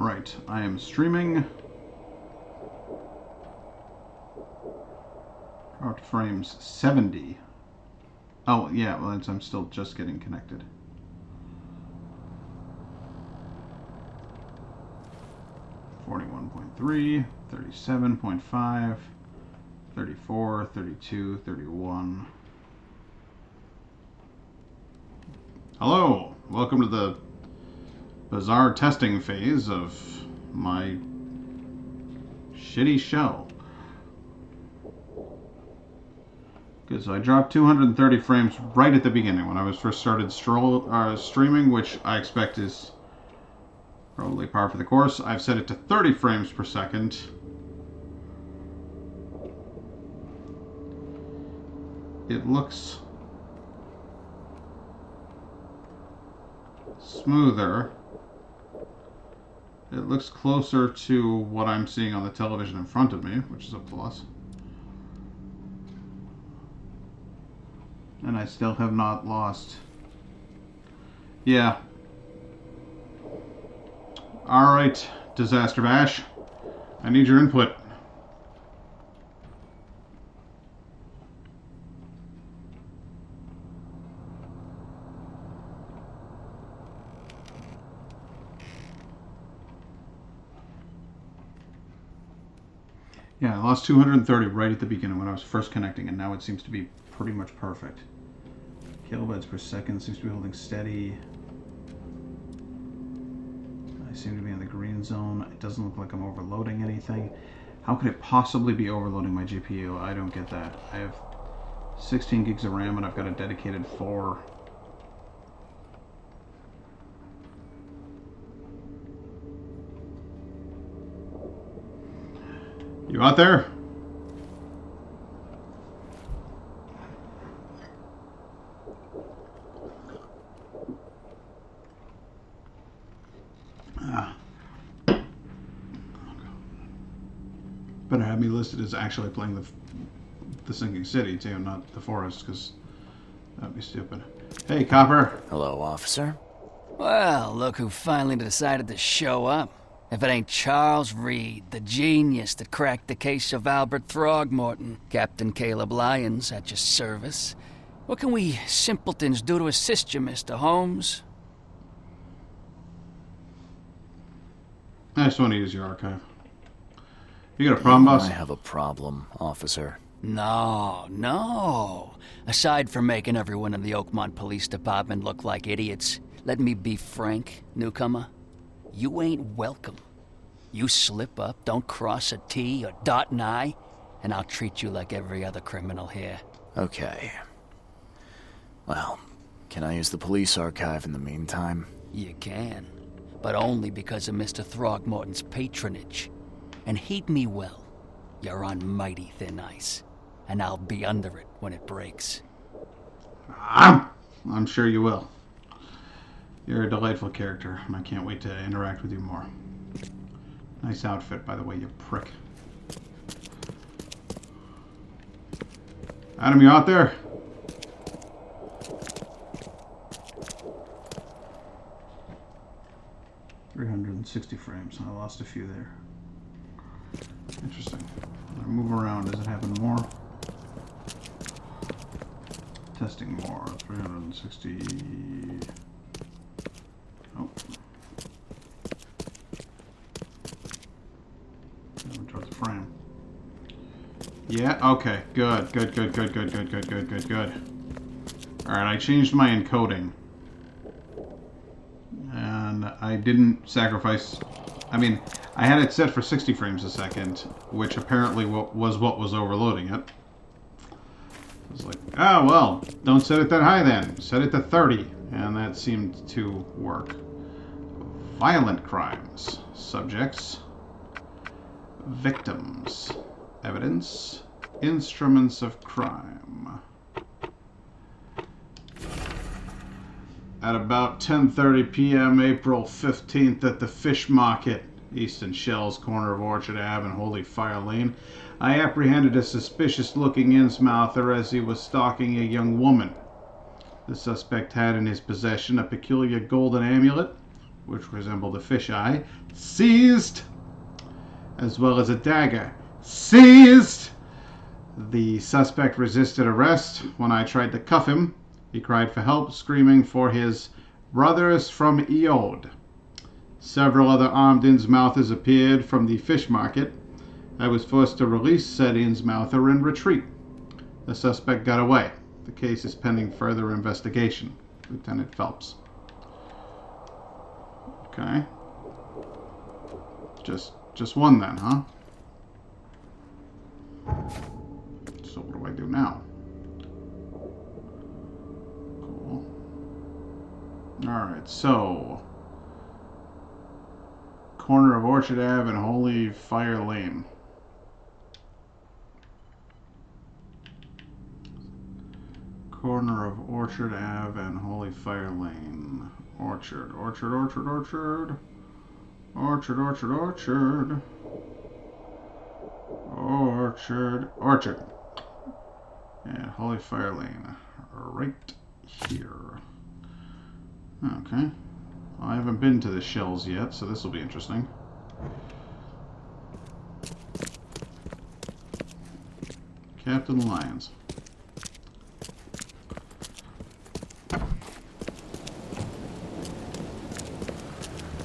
Right, I am streaming. Out frames 70. Oh, yeah, well, I'm still just getting connected. .3, 37.5, 34, 32, 31. Hello! Welcome to the bizarre testing phase of my shitty show. Okay, so I dropped 230 frames right at the beginning when I was first started streaming, which I expect is probably par for the course. I've set it to 30 frames per second. It looks smoother. It looks closer to what I'm seeing on the television in front of me, which is a plus. And I still have not lost. Yeah. Alright, Disaster Bash. I need your input. Yeah, I lost 230 right at the beginning when I was first connecting, and now it seems to be pretty much perfect. Kilobytes per second seems to be holding steady. I seem to be in the green zone. It doesn't look like I'm overloading anything. How could it possibly be overloading my GPU? I don't get that. I have 16 gigs of RAM and I've got a dedicated 4. You out there? Better have me listed as actually playing the sinking city too, not the forest, because that'd be stupid. Hey, Copper. Hello, officer. Well, look who finally decided to show up. If it ain't Charles Reed, the genius that cracked the case of Albert Throgmorton. Captain Caleb Lyons at your service. What can we simpletons do to assist you, Mr. Holmes? I just want to use your archive. You got a problem, boss? I have a problem, officer. No. Aside from making everyone in the Oakmont Police Department look like idiots, let me be frank, newcomer. You ain't welcome. You slip up, don't cross a T or dot an I, and I'll treat you like every other criminal here. Okay. Well, can I use the police archive in the meantime? You can, but only because of Mr. Throgmorton's patronage. And heed me well, you're on mighty thin ice, and I'll be under it when it breaks. I'm sure you will. You're a delightful character, and I can't wait to interact with you more. Nice outfit, by the way, you prick. Adam, you out there? .360 frames. I lost a few there. Interesting. When I move around, does it happen more? Testing more. 360. Oh. Drops a frame. Yeah, okay. Good. Alright, I changed my encoding. And I didn't sacrifice... I mean, I had it set for 60 frames a second, which apparently was what was overloading it. I was like, oh, well, don't set it that high then. Set it to 30. And that seemed to work. Violent crimes. Subjects. Victims. Evidence. Instruments of crime. At about 10:30 p.m. April 15th at the Fish Market, Easton Shells, corner of Orchard Ave and Holy Fire Lane, I apprehended a suspicious-looking Innsmouther as he was stalking a young woman. The suspect had in his possession a peculiar golden amulet, which resembled a fisheye, seized, as well as a dagger, seized. The suspect resisted arrest. When I tried to cuff him, he cried for help, screaming for his brothers from Eode. Several other armed Innsmouthers appeared from the fish market. I was forced to release said Innsmouther and retreat. The suspect got away. The case is pending further investigation. Lieutenant Phelps. Okay. Just one then, huh? So what do I do now? Cool. Alright, so corner of Orchard Ave and Holy Fire Lane. Corner of Orchard Ave and Holy Fire Lane. Orchard, orchard, orchard, orchard. Orchard, orchard, orchard. Orchard, orchard. And Holy Fire Lane. Right here. Okay. Well, I haven't been to the shells yet, so this will be interesting. Captain Lyons.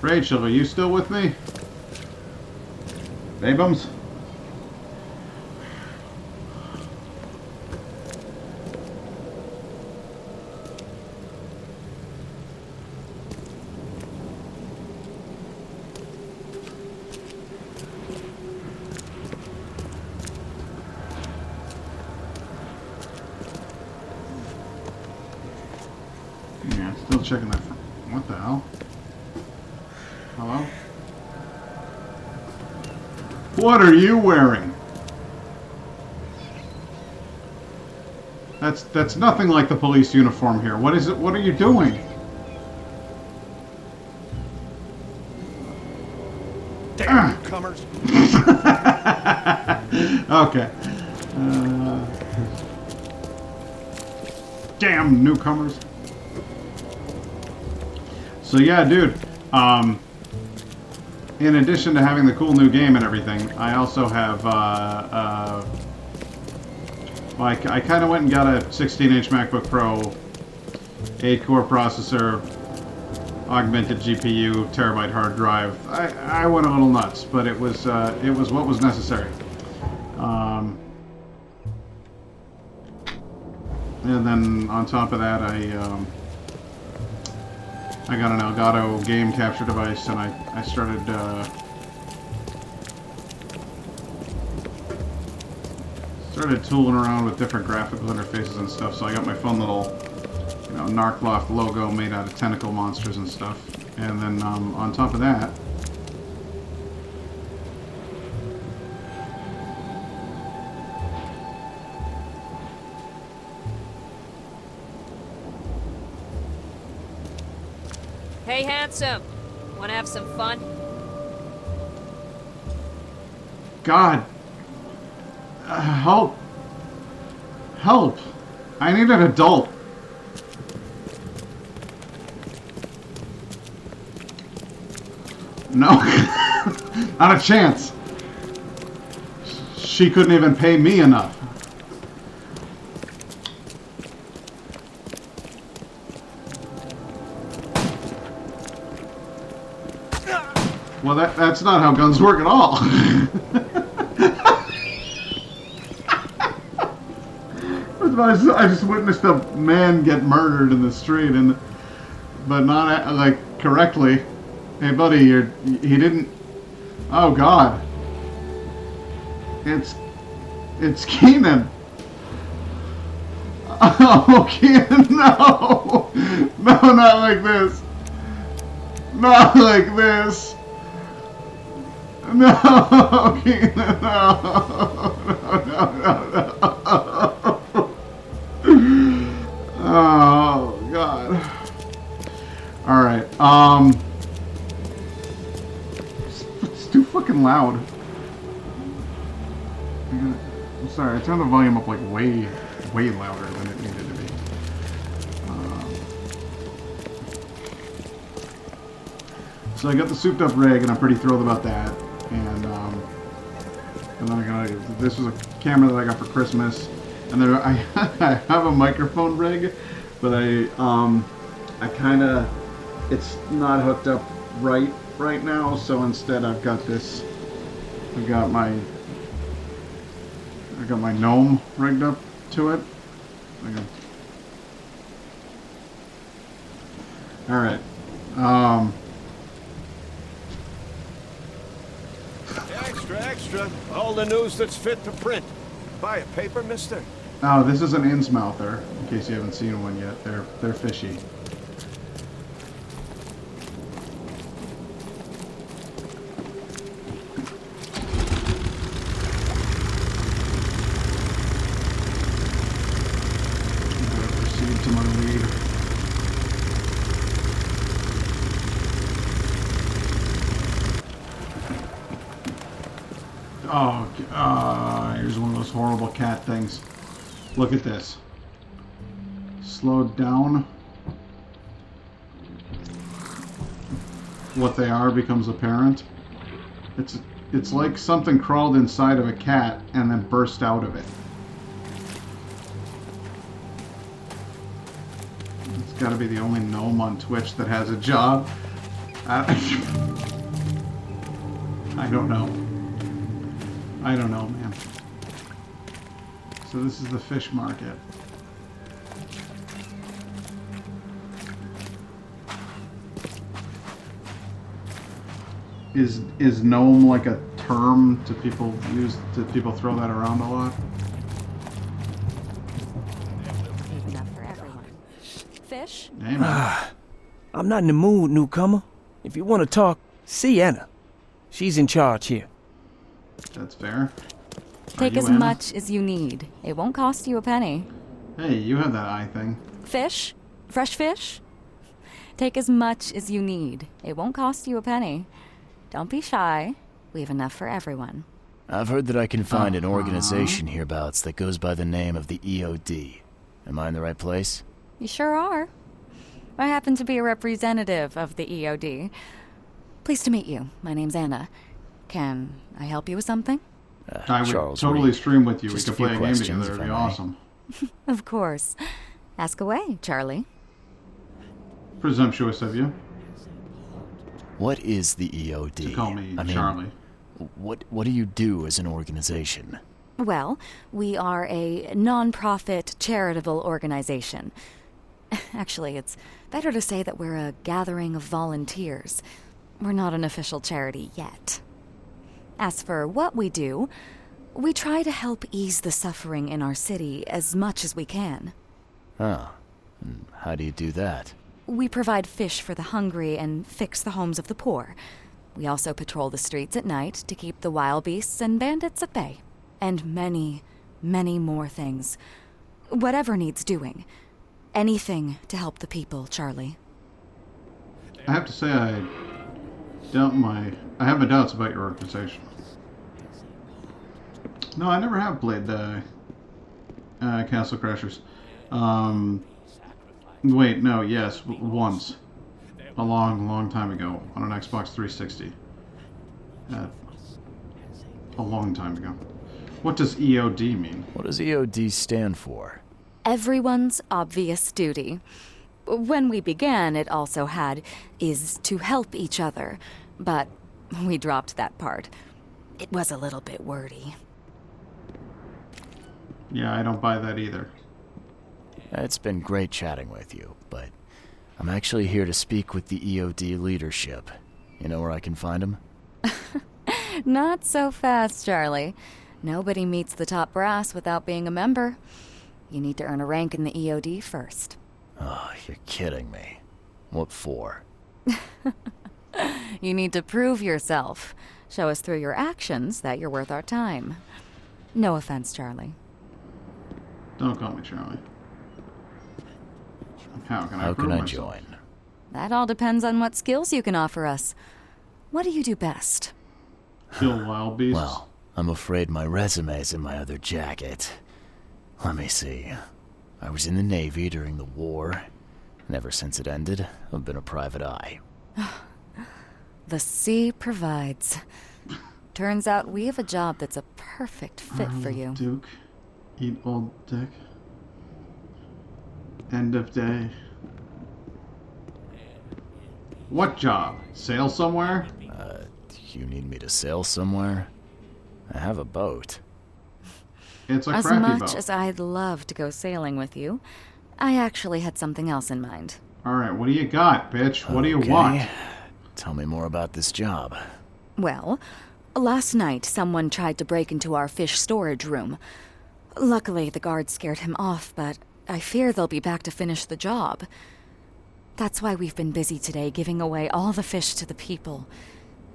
Rachel, are you still with me? Babums? Yeah, still checking that. What the hell? Hello? What are you wearing? That's nothing like the police uniform here. What is it? What are you doing? Damn newcomers! Okay. Damn newcomers. So yeah, dude. In addition to having the cool new game and everything, I also have, like, I kind of went and got a 16-inch MacBook Pro, 8-core processor, augmented GPU, terabyte hard drive. I went a little nuts, but it was what was necessary. And then on top of that, I got an Elgato game capture device, and I started tooling around with different graphical interfaces and stuff. So I got my fun little, Narcloth logo made out of tentacle monsters and stuff. And then on top of that, Hey, handsome. Want to have some fun? God, help, help! I need an adult. No, not a chance. She couldn't even pay me enough. Well, that's not how guns work at all. I just witnessed a man get murdered in the street, but not like correctly. Hey, buddy, he didn't. Oh God, it's Keenan. Oh, Keenan, no, no, not like this. Not like this. No, Keenan, no, no. Oh, God. Alright, it's too fucking loud. I'm sorry, I turned the volume up like way louder than it needed to be. So I got the souped up rig, and I'm pretty thrilled about that. And then I got this was a camera that I got for Christmas, and then I have a microphone rig, but I kind of it's not hooked up right now. So instead, I've got this. I got my gnome rigged up to it. All right. Extra. All the news that's fit to print. Buy a paper, mister? Oh, this is an Innsmouther, in case you haven't seen one yet. They're fishy. Proceed to my lead. Oh, here's one of those horrible cat things. Look at this. Slowed down. What they are becomes apparent. It's like something crawled inside of a cat and then burst out of it. It's got to be the only gnome on Twitch that has a job. I don't know. I don't know, man. So this is the fish market. Is gnome like a term to people use? Do people throw that around a lot? Enough for everyone. Fish? Amen. I'm not in the mood, newcomer. If you want to talk, see Anna. She's in charge here. That's fair. Take as much as you need. It won't cost you a penny. Hey, you have that eye thing. Fish? Fresh fish? Take as much as you need. It won't cost you a penny. Don't be shy. We have enough for everyone. I've heard that I can find an organization hereabouts that goes by the name of the EOD. Am I in the right place? You sure are. I happen to be a representative of the EOD. Pleased to meet you. My name's Anna. Can I help you with something? I would Charles totally Reed. stream with you. We Just could a few play a game questions, together. It'd if be I may. awesome. Of course. Ask away, Charlie. Presumptuous of you What is the EOD? to call me I mean, Charlie. What do you do as an organization? Well, we are a non-profit charitable organization. Actually, it's better to say that we're a gathering of volunteers. We're not an official charity yet. As for what we do, we try to help ease the suffering in our city as much as we can. Oh, and how do you do that? We provide fish for the hungry and fix the homes of the poor. We also patrol the streets at night to keep the wild beasts and bandits at bay. And many, many more things. Whatever needs doing. Anything to help the people, Charlie. I have to say I have my doubts about your organization. No, I never have played the Castle Crashers. Wait, no, yes, once. A long time ago on an Xbox 360. A long time ago. What does EOD mean? What does EOD stand for? Everyone's obvious duty. When we began, it also had is to help each other, but we dropped that part. It was a little bit wordy. Yeah, I don't buy that either. It's been great chatting with you, but I'm actually here to speak with the EOD leadership. You know where I can find them? Not so fast, Charlie. Nobody meets the top brass without being a member. You need to earn a rank in the EOD first. Oh, you're kidding me. What for? You need to prove yourself. Show us through your actions that you're worth our time. No offense, Charlie. Don't call me Charlie. How can I How prove can I myself? join? That all depends on what skills you can offer us. What do you do best? Kill wild beasts? Well, I'm afraid my resume's in my other jacket. Let me see. I was in the Navy during the war, and ever since it ended, I've been a private eye. The sea provides. Turns out we have a job that's a perfect fit for you. Duke. Eat old dick. End of day. What job? Sail somewhere? You need me to sail somewhere? I have a boat. It's a As crappy much boat. as I'd love to go sailing with you, I actually had something else in mind. Alright, what do you got, bitch? What do you Okay. want? Tell me more about this job. Well, last night someone tried to break into our fish storage room. Luckily, the guards scared him off, but I fear they'll be back to finish the job. That's why we've been busy today giving away all the fish to the people.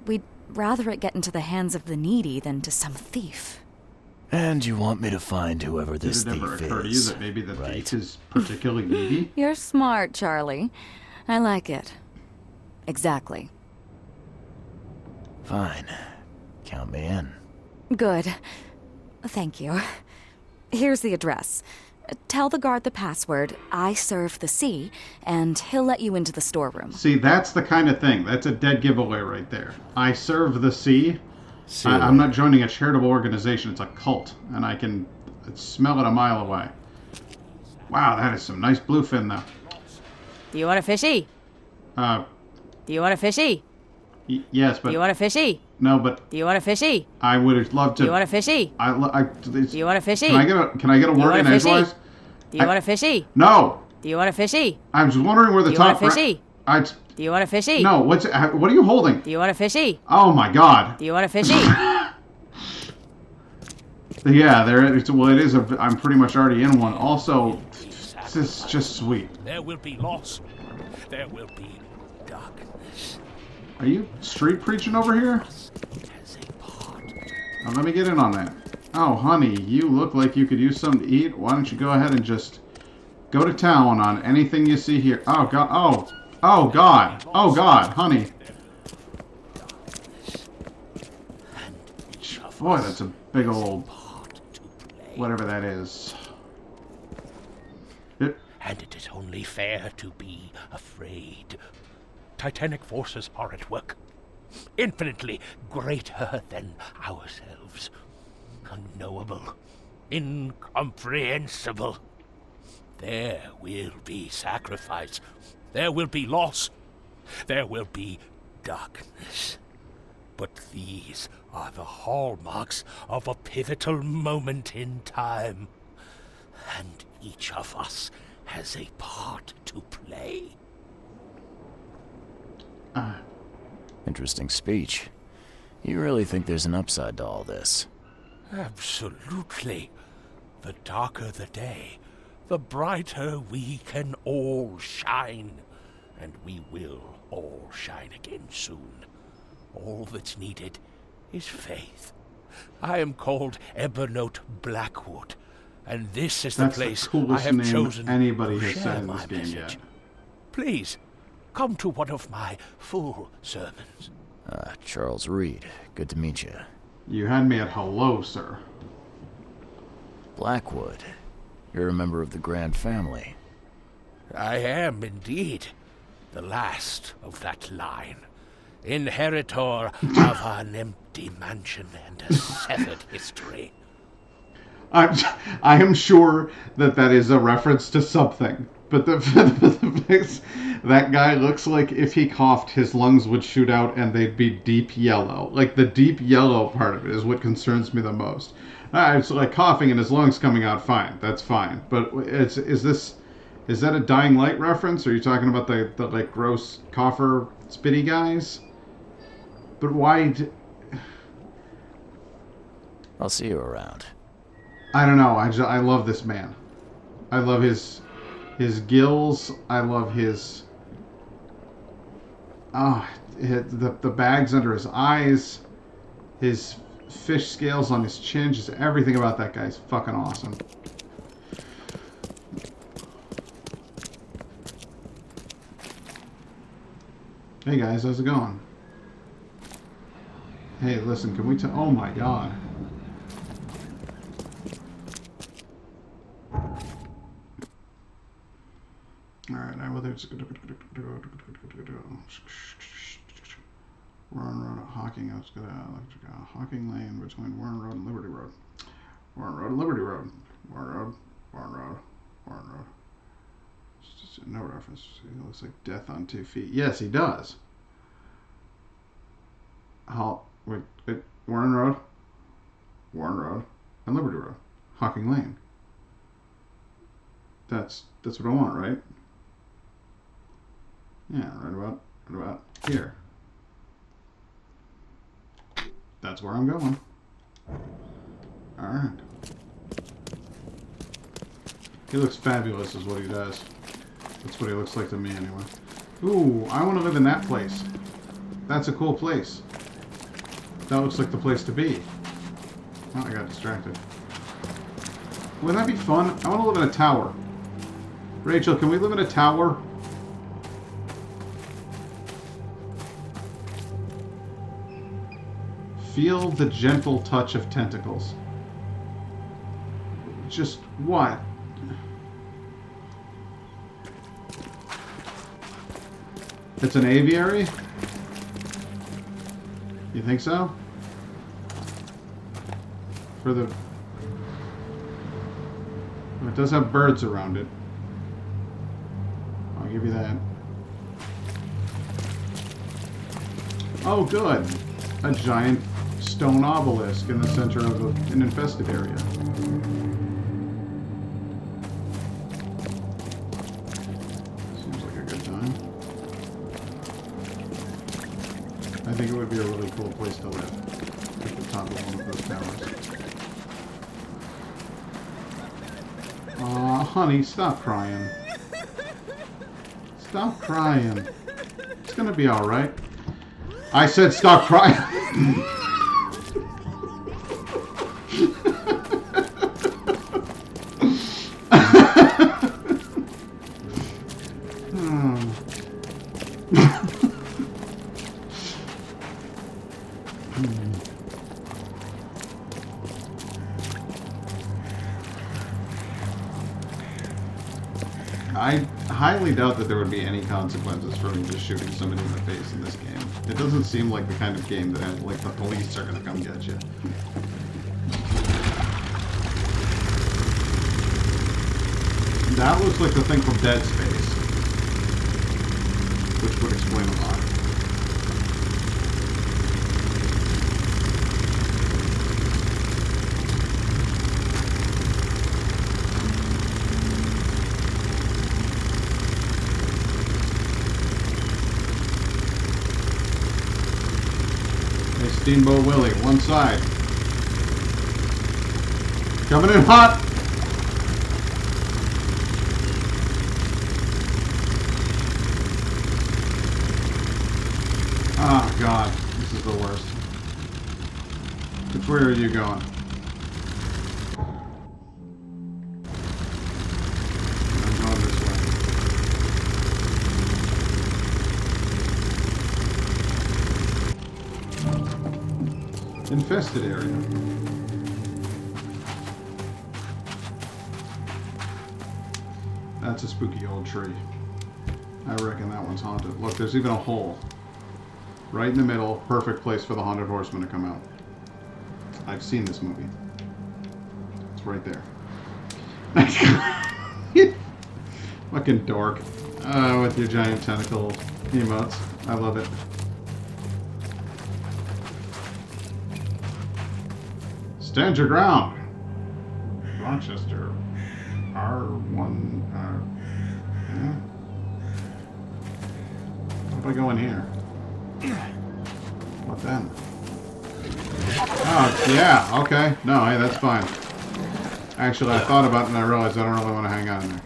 We'd rather it get into the hands of the needy than to some thief. And you want me to find whoever Did this it ever thief occur to you is? that maybe the right? thief is particularly needy? You're smart, Charlie. I like it. Exactly. Fine. Count me in. Good. Thank you. Here's the address. Tell the guard the password, I serve the sea, and he'll let you into the storeroom. See, that's the kind of thing. That's a dead giveaway right there. I serve the sea. See I'm not joining a charitable organization. It's a cult, and I can smell it a mile away. Wow, that is some nice bluefin, though. Do you want a fishy? Uh, Do you want a fishy? yes, but Do you want a fishy? no, but Do you want a fishy? I would love to. Do you want a fishy? Do Do you want a fishy? Can I get a Do you word want in a fishy? edgewise? Do you want a fishy? No, Do you want a fishy? I was wondering where the Do you top. want a fishy? I Do you want a fishy? no. What are you holding? Do you want a fishy? Oh my God. Do you want a fishy? Yeah, there. Well, it is. I'm pretty much already in one. Also, this is just sweet. There will be loss. There will be darkness. Are you street preaching over here? As a part. Now, let me get in on that. Oh, honey, you look like you could use something to eat. Why don't you go ahead and just go to town on anything you see here? Oh God. Oh God. Oh God, honey. Boy, that's a big old whatever that is. And it is only fair to be afraid. Titanic forces are at work, infinitely greater than ourselves. Unknowable, incomprehensible. There will be sacrifice. There will be loss. There will be darkness. But these are the hallmarks of a pivotal moment in time. And each of us has a part to play. Interesting speech. You really think there's an upside to all this? Absolutely. The darker the day, the brighter we can all shine. And we will all shine again soon. All that's needed is faith. I am called Ebernote Blackwood, and this is the That's place the coolest I have name chosen anybody to has share said in my this game message. yet. Please, come to one of my full sermons. Charles Reed. Good to meet you. You had me at hello, sir. Blackwood. You're a member of the Grand Family. I am indeed the last of that line. Inheritor of an empty mansion and a severed history. I am sure that is a reference to something. But that guy looks like if he coughed, his lungs would shoot out and they'd be deep yellow. Like the deep yellow part of it is what concerns me the most. It's like coughing and his lungs coming out fine. That's fine. But is that a Dying Light reference? Or are you talking about the like gross cougher spitty guys? But why? I'll see you around. I don't know. I love this man. I love his gills. I love his the bags under his eyes, his fish scales on his chin. Just everything about that guy's fucking awesome. Hey guys, how's it going? Hey, listen, can we oh my God. Alright, Warren Road, Hawking, Hawking Lane between Warren Road and Liberty Road. Warren Road and Liberty Road. Warren Road, Warren Road, Warren Road. No reference. He looks like death on 2 feet. Yes, he does. Wait, Warren Road, and Liberty Road, Hawking Lane. That's what I want, right? Yeah, right about here. That's where I'm going. All right. He looks fabulous, is what he does. That's what he looks like to me, anyway. Ooh, I want to live in that place. That's a cool place. That looks like the place to be. Oh, I got distracted. Wouldn't that be fun? I want to live in a tower. Rachel, can we live in a tower? Feel the gentle touch of tentacles. Just what? It's an aviary? You think so? For the... It does have birds around it. I'll give you that. Oh, good. A giant stone obelisk in the center of an infested area. Seems like a good time. I think it would be a really cool place to live. At the top of one of those towers. Aw, honey, stop crying. Stop crying. It's gonna be alright. I said stop crying. I highly doubt that there would be any consequences for me just shooting somebody in the face in this game. It doesn't seem like the kind of game that, like, the police are gonna come get you. That looks like the thing from Dead Space, which would explain a lot. Steamboat Willie, one side. Coming in hot! Oh god, this is the worst. Which way are you going? I'm going this way. Infested area. That's a spooky old tree. I reckon that one's haunted. Look, there's even a hole. Right in the middle. Perfect place for the Haunted Horseman to come out. I've seen this movie. It's right there. Fucking dork. With your giant tentacle emotes. I love it. Stand your ground. Rochester. R1. Yeah. What if I go in here? What then? Oh, yeah, okay. No, hey, that's fine. Actually, I thought about it and I realized I don't really want to hang out in there.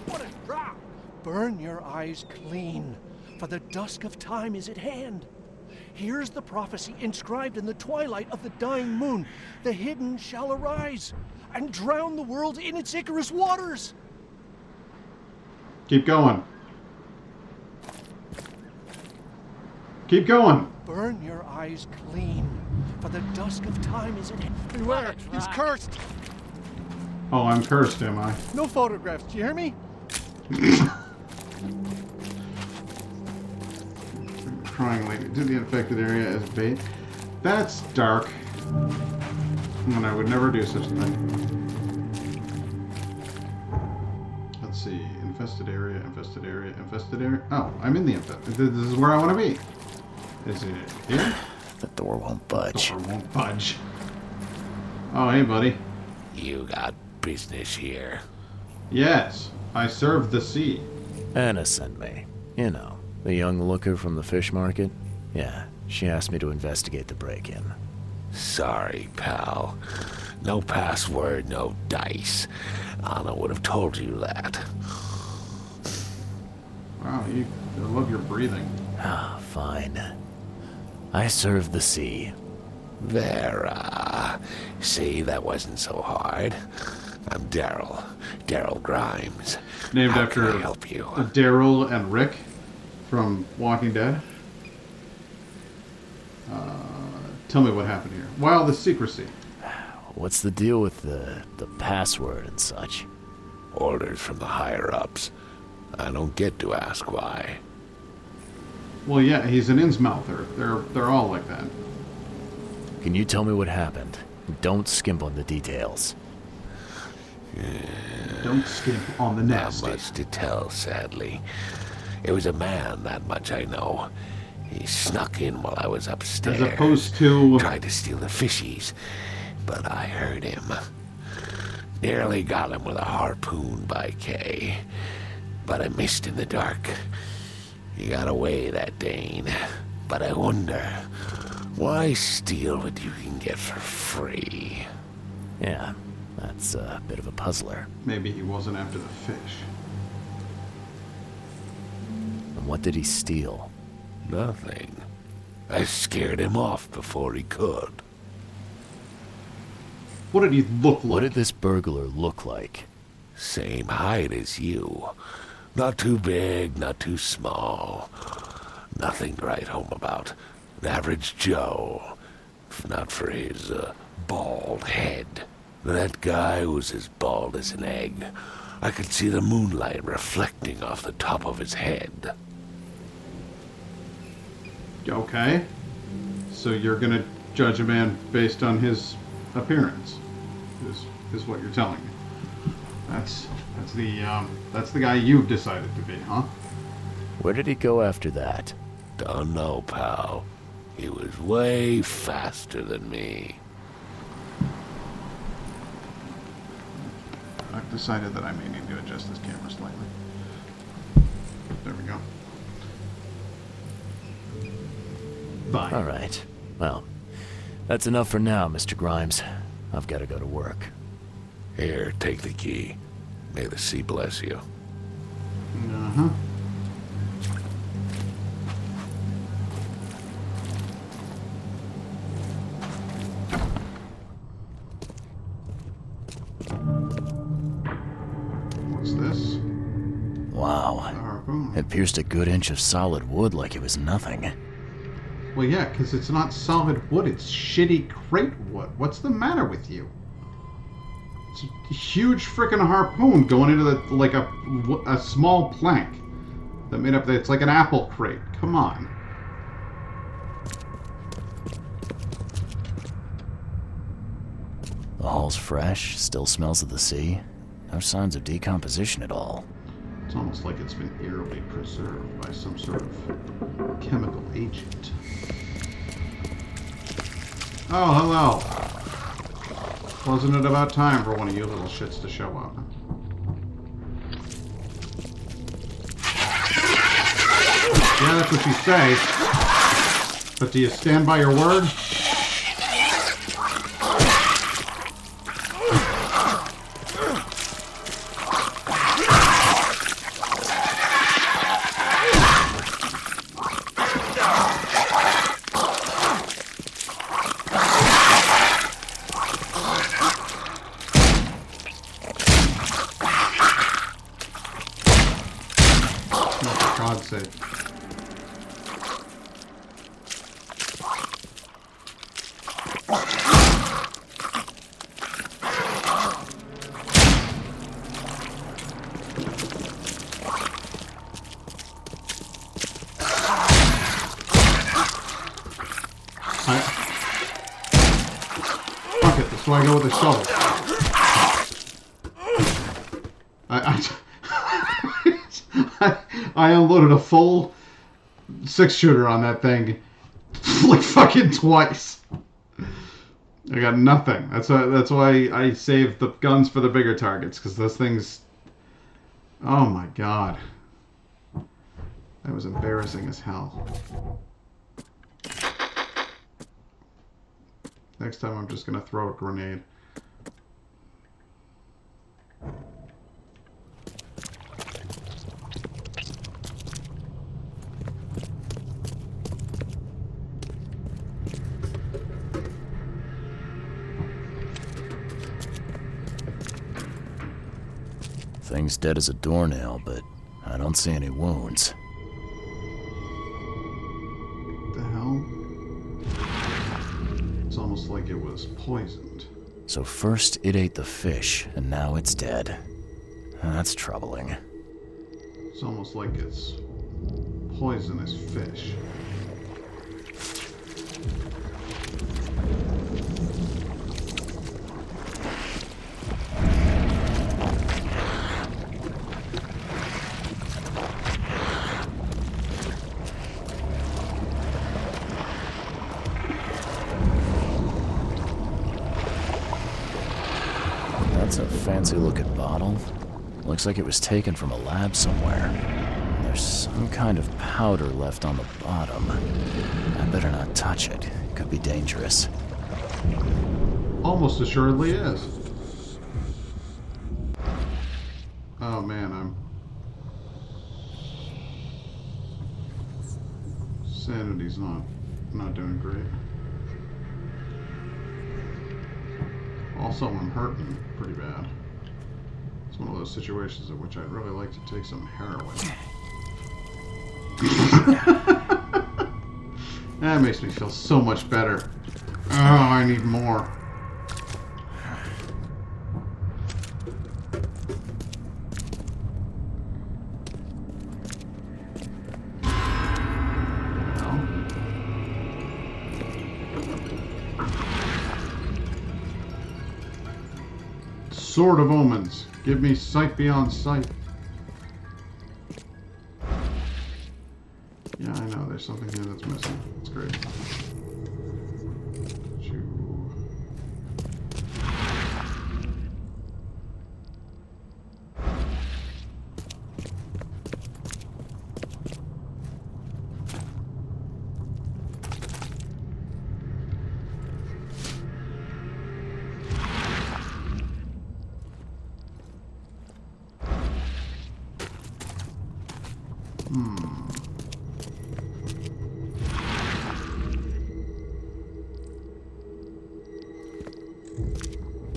What a drop! Burn your eyes clean, for the dusk of time is at hand. Here's the prophecy inscribed in the twilight of the dying moon. The hidden shall arise and drown the world in its Icarus waters. Keep going. Keep going. Burn your eyes clean, for the dusk of time is at hand. Beware, he's cursed. Oh, I'm cursed, am I? No photographs, do you hear me? Crying lady to the infected area as bait. That's dark. And I would never do such a thing. Let's see. Infested area, infested area, infested area. Oh, I'm in the infested. This is where I want to be. Is it here? The door won't budge. Door won't budge. Oh, hey, buddy. You got business here. Yes, I serve the sea. Anna sent me. You know, the young looker from the fish market. Yeah, she asked me to investigate the break-in. Sorry, pal. No password, no dice. Anna would have told you that. Wow, I love your breathing. Ah, fine. I serve the sea. Vera. See, that wasn't so hard. I'm Daryl. Daryl Grimes. Named How after can I help you? Daryl and Rick from Walking Dead. Tell me what happened here. Wow, the secrecy. What's the deal with the password and such? Orders from the higher-ups. I don't get to ask why. Well, yeah, he's an Innsmouther. They're all like that. Can you tell me what happened? Don't skimp on the details. Don't skimp on the Not nasty. much to tell, sadly. It was a man, that much I know. He snuck in while I was upstairs. As opposed to... Tried to steal the fishies, but I heard him. Nearly got him with a harpoon by Kay, but I missed in the dark. He got away, that Dane. But I wonder, why steal what you can get for free? Yeah, that's a bit of a puzzler. Maybe he wasn't after the fish. And what did he steal? Nothing. I scared him off before he could. What did he look like? What did this burglar look like? Same height as you. Not too big, not too small. Nothing to write home about. An average Joe. If not for his bald head. That guy was as bald as an egg. I could see the moonlight reflecting off the top of his head. Okay. So you're gonna judge a man based on his appearance, is what you're telling me. That's the guy you've decided to be, huh? Where did he go after that? Don't know, pal. He was way faster than me. I've decided that I may need to adjust this camera slightly. There we go. Bye. All right. Well, that's enough for now, Mr. Grimes. I've got to go to work. Here, take the key. May the sea bless you. Uh-huh. What's this? Wow. A harpoon. It pierced a good inch of solid wood like it was nothing. Well, yeah, because it's not solid wood. It's shitty crate wood. What's the matter with you? It's a huge freaking harpoon going into like a small plank that made up. It's like an apple crate. Come on. The hull's fresh, still smells of the sea. No signs of decomposition at all. It's almost like it's been eerily preserved by some sort of chemical agent. Oh, hello. Wasn't it about time for one of you little shits to show up? Yeah, that's what you say. But do you stand by your word? For God's sake. why I go with the shovel. I unloaded a full 6-shooter on that thing like fucking twice. I got nothing. That's why I saved the guns for the bigger targets, because those things... Oh my god. That was embarrassing as hell. Next time I'm just gonna throw a grenade. Thing's dead as a doornail, but I don't see any wounds. The hell? It's almost like it was poisoned. So first it ate the fish, and now it's dead. That's troubling. It's almost like it's poisonous fish. That's a fancy-looking bottle. Looks like it was taken from a lab somewhere. There's some kind of powder left on the bottom. I better not touch it. It could be dangerous. Almost assuredly is. Oh man, I'm... Sanity's not doing great. Also, I'm hurting pretty bad. It's one of those situations in which I'd really like to take some heroin. That makes me feel so much better. Oh, I need more. Sword of Omens. Give me sight beyond sight. Yeah, I know. There's something here that's missing. It's great.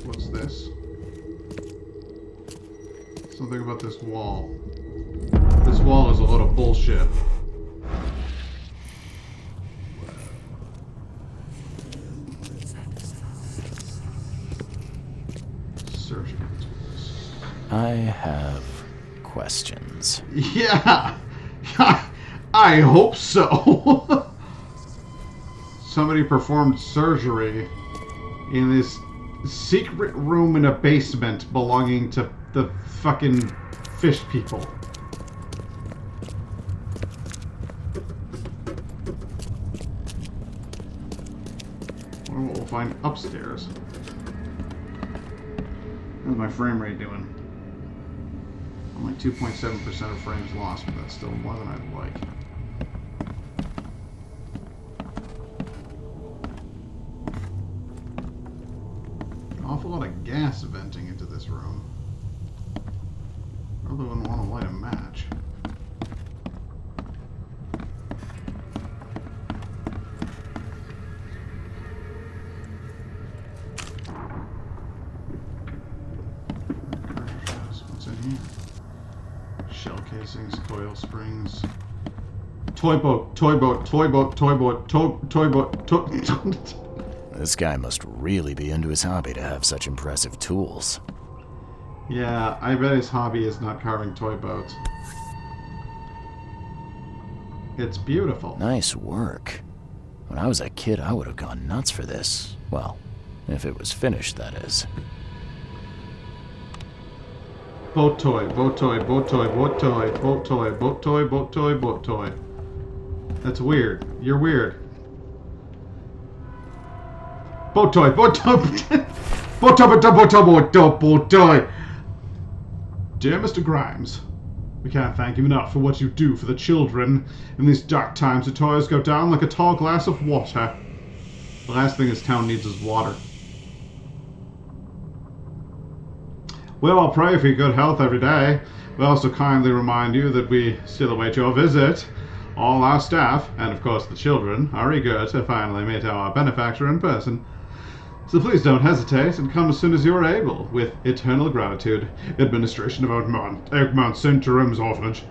What's this? Something about this wall. This wall is a load of bullshit. Surgery tools. I have questions. Yeah! I hope so! Somebody performed surgery in this secret room in a basement belonging to the fucking fish people. I wonder what we'll find upstairs. How's my frame rate doing? Only 2.7% of frames lost, but that's still more than I'd like. An awful lot of gas venting into this room. Probably wouldn't want to light a match. What's in here? Shell casings, coil springs. Toy boat, toy boat, toy boat, toy boat, toy boat, toy... This guy must really be into his hobby to have such impressive tools. Yeah, I bet his hobby is not carving toy boats. It's beautiful. Nice work. When I was a kid, I would have gone nuts for this. Well, If it was finished, that is. Boat toy, boat toy, boat toy, boat toy, boat toy, boat toy, boat toy, boat toy. That's weird. You're weird. Boat toy, boat toy, boat toy, boat toy, boat toy, boat toy, boat toy. Dear Mr. Grimes, we can't thank you enough for what you do for the children. In these dark times, the toys go down like a tall glass of water. The last thing this town needs is water. We'll all pray for your good health every day. We also kindly remind you that we still await your visit. All our staff, and of course the children, are eager to finally meet our benefactor in person. So please don't hesitate and come as soon as you are able. With eternal gratitude, Administration of Egmont St. Jerome's Orphanage.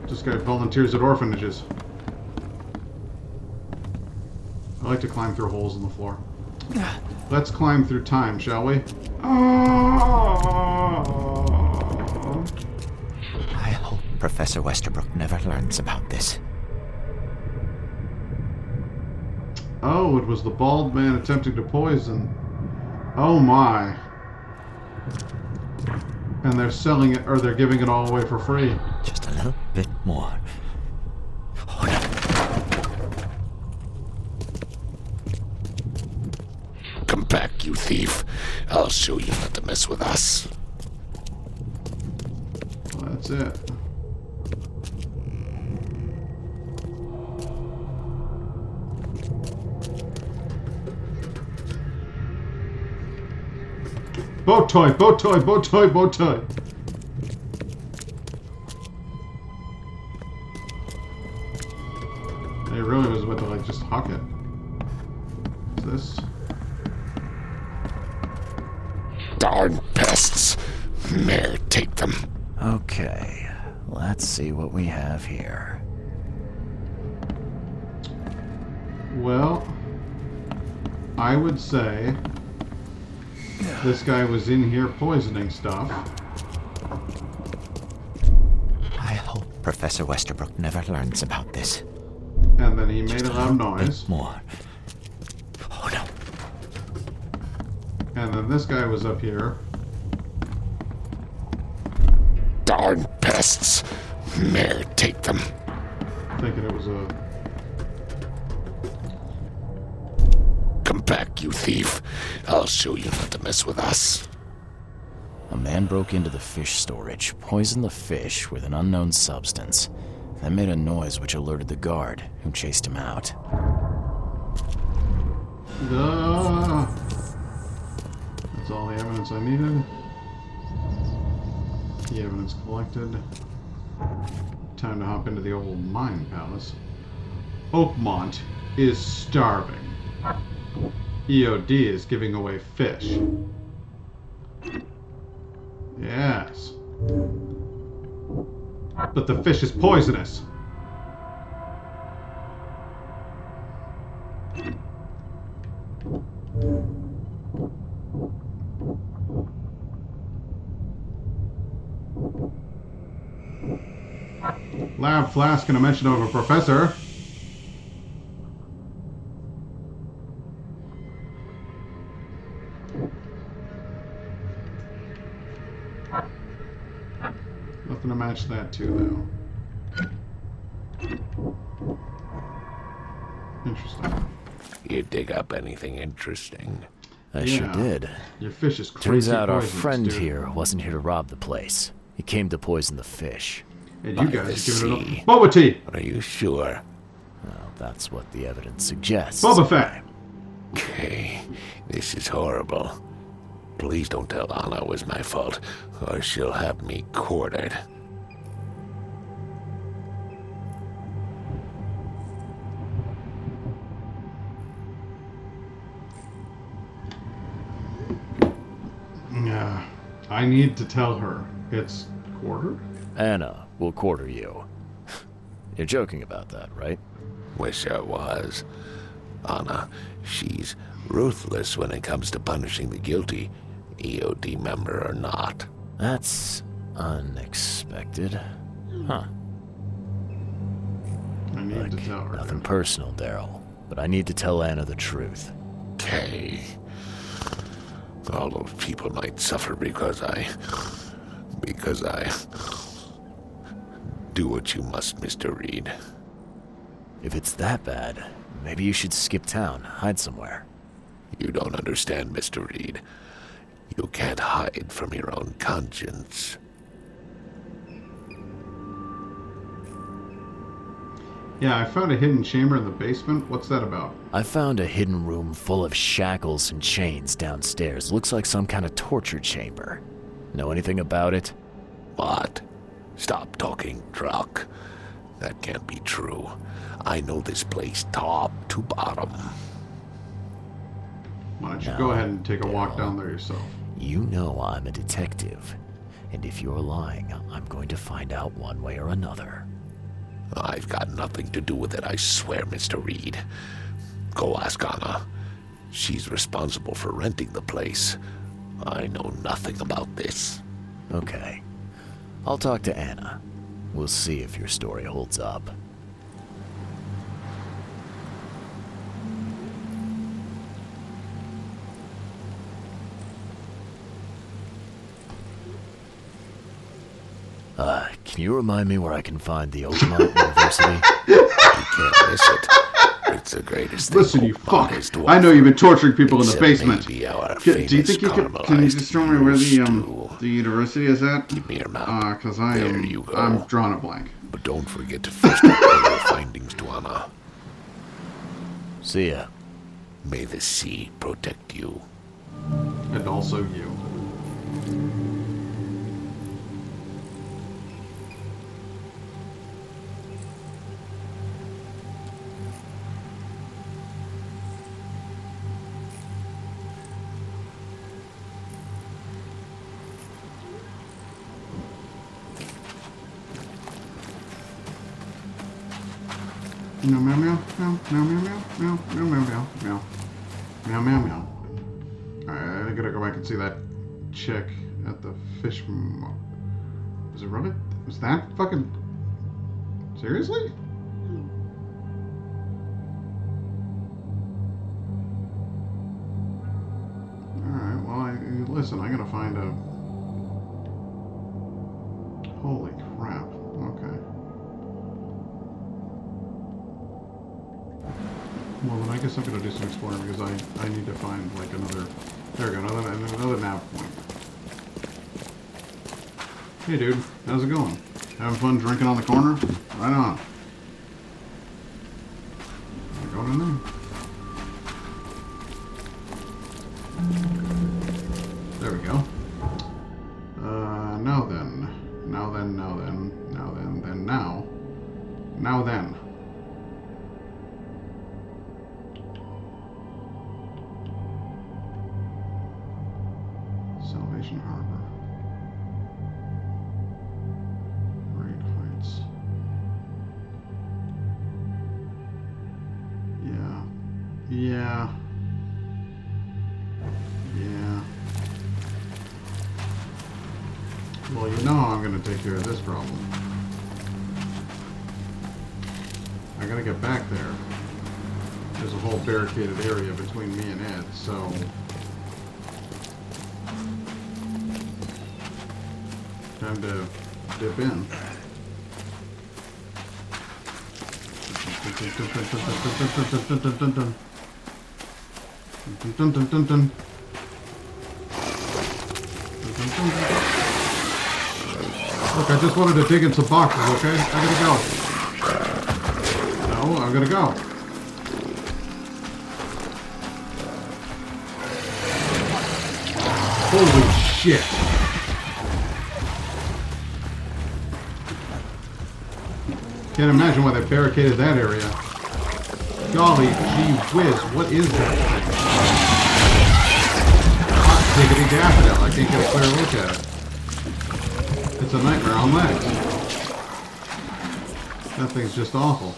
This guy volunteers at orphanages. I like to climb through holes in the floor. Let's climb through time, shall we? I hope Professor Westerbrook never learns about this. Oh, it was the bald man attempting to poison. Oh my. And they're selling it, or they're giving it all away for free. Just a little bit more. Come back, you thief. I'll show you not to mess with us. Well, that's it. Boat toy, boat toy, boat toy, boat toy. It really was about to like just huck it. What's this? Darn pests. Mayor, take them. Okay, let's see what we have here. Well, I would say this guy was in here poisoning stuff. I hope Professor Westerbrook never learns about this. And then he made Just a loud noise. bit more. Oh no. And then this guy was up here. Darn pests. Mayor, take them. Thinking it was a... Come back, you thief. I'll show you not to mess with us. A man broke into the fish storage, poisoned the fish with an unknown substance, then made a noise which alerted the guard, who chased him out. That's all the evidence I needed. The evidence collected. Time to hop into the old mine palace. Oakmont is starving. EOD is giving away fish. Yes. But the fish is poisonous. Lab flask and a mention of a professor. Nothing to match that too, though. Interesting. You dig up anything interesting? I sure did. Your fish is crazy. Turns out our poisonous, friend dude. here wasn't here to rob the place. He came to poison the fish. And By you the guys are giving it sea. up. Boba tea! Are you sure? Well, that's what the evidence suggests. Boba Fett! Okay, this is horrible. Please don't tell Anna it was my fault, or she'll have me quartered. Yeah, I need to tell her it's quartered. Anna will quarter you. You're joking about that, right? Wish I was. Anna, she's ruthless when it comes to punishing the guilty, EOD member or not. That's unexpected. Huh. I need to tell her. Nothing personal, Daryl. but I need to tell Anna the truth. Okay. All those people might suffer because I do what you must, Mr. Reed. If it's that bad, maybe you should skip town, hide somewhere. You don't understand, Mr. Reed. You can't hide from your own conscience. Yeah, I found a hidden chamber in the basement. What's that about? I found a hidden room full of shackles and chains downstairs. Looks like some kind of torture chamber. Know anything about it? What? Stop talking truck. That can't be true. I know this place top to bottom. Why don't you go ahead and take a walk down there yourself? You know I'm a detective. And if you're lying, I'm going to find out one way or another. I've got nothing to do with it, I swear, Mr. Reed. Go ask Anna. She's responsible for renting the place. I know nothing about this. Okay. I'll talk to Anna. We'll see if your story holds up. Can you remind me where I can find the Oakmont University? You can't miss it. It's the greatest thing. Listen, you fuck. I know you've been torturing people in the basement. Do you think you can you just tell me where the university is at? Give me your map. Because I'm drawing a blank. But don't forget to first report your findings to Anna. See ya. May the sea protect you. And also you. Meow meow meow meow meow meow meow meow meow meow meow meow meow. Alright, I gotta go back and see that chick at the fish. Was it really? Was that fucking seriously? Alright, well, listen, I gotta find a. Holy crap. Okay. Well, then I guess I'm going to do some exploring because I need to find, like, another... There we go, another nav point. Hey, dude. How's it going? Having fun drinking on the corner? Right on. Going in there. There we go. Now then. Now then. Salvation Harbor. Great Heights. Yeah. Well, you know how I'm going to take care of this problem. I got to get back there. There's a whole barricaded area between me and it, so... Time to dip in. Look, I just wanted to dig in some boxes, okay? I gotta go. No, I'm gonna go. Holy shit. Can't imagine why they barricaded that area. Golly gee whiz, what is that thing? Hot diggity daffodil, I can't get a clear look at it. It's a nightmare on legs. That thing's just awful.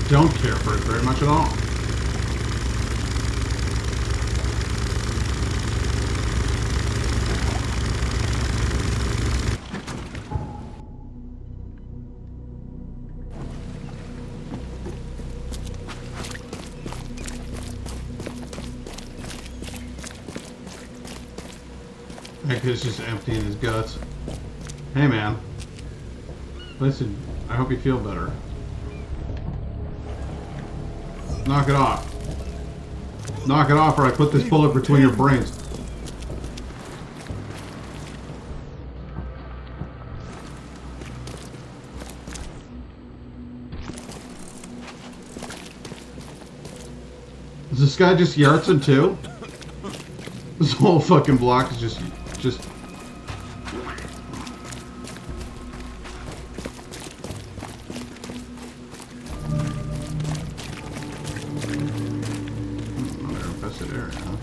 Don't care for it very much at all. That kid's just emptying his guts. Hey, man. Listen, I hope you feel better. Knock it off. Knock it off or I put this bullet between your brains. Is this guy just Yartson too? This whole fucking block is just another infested area, huh?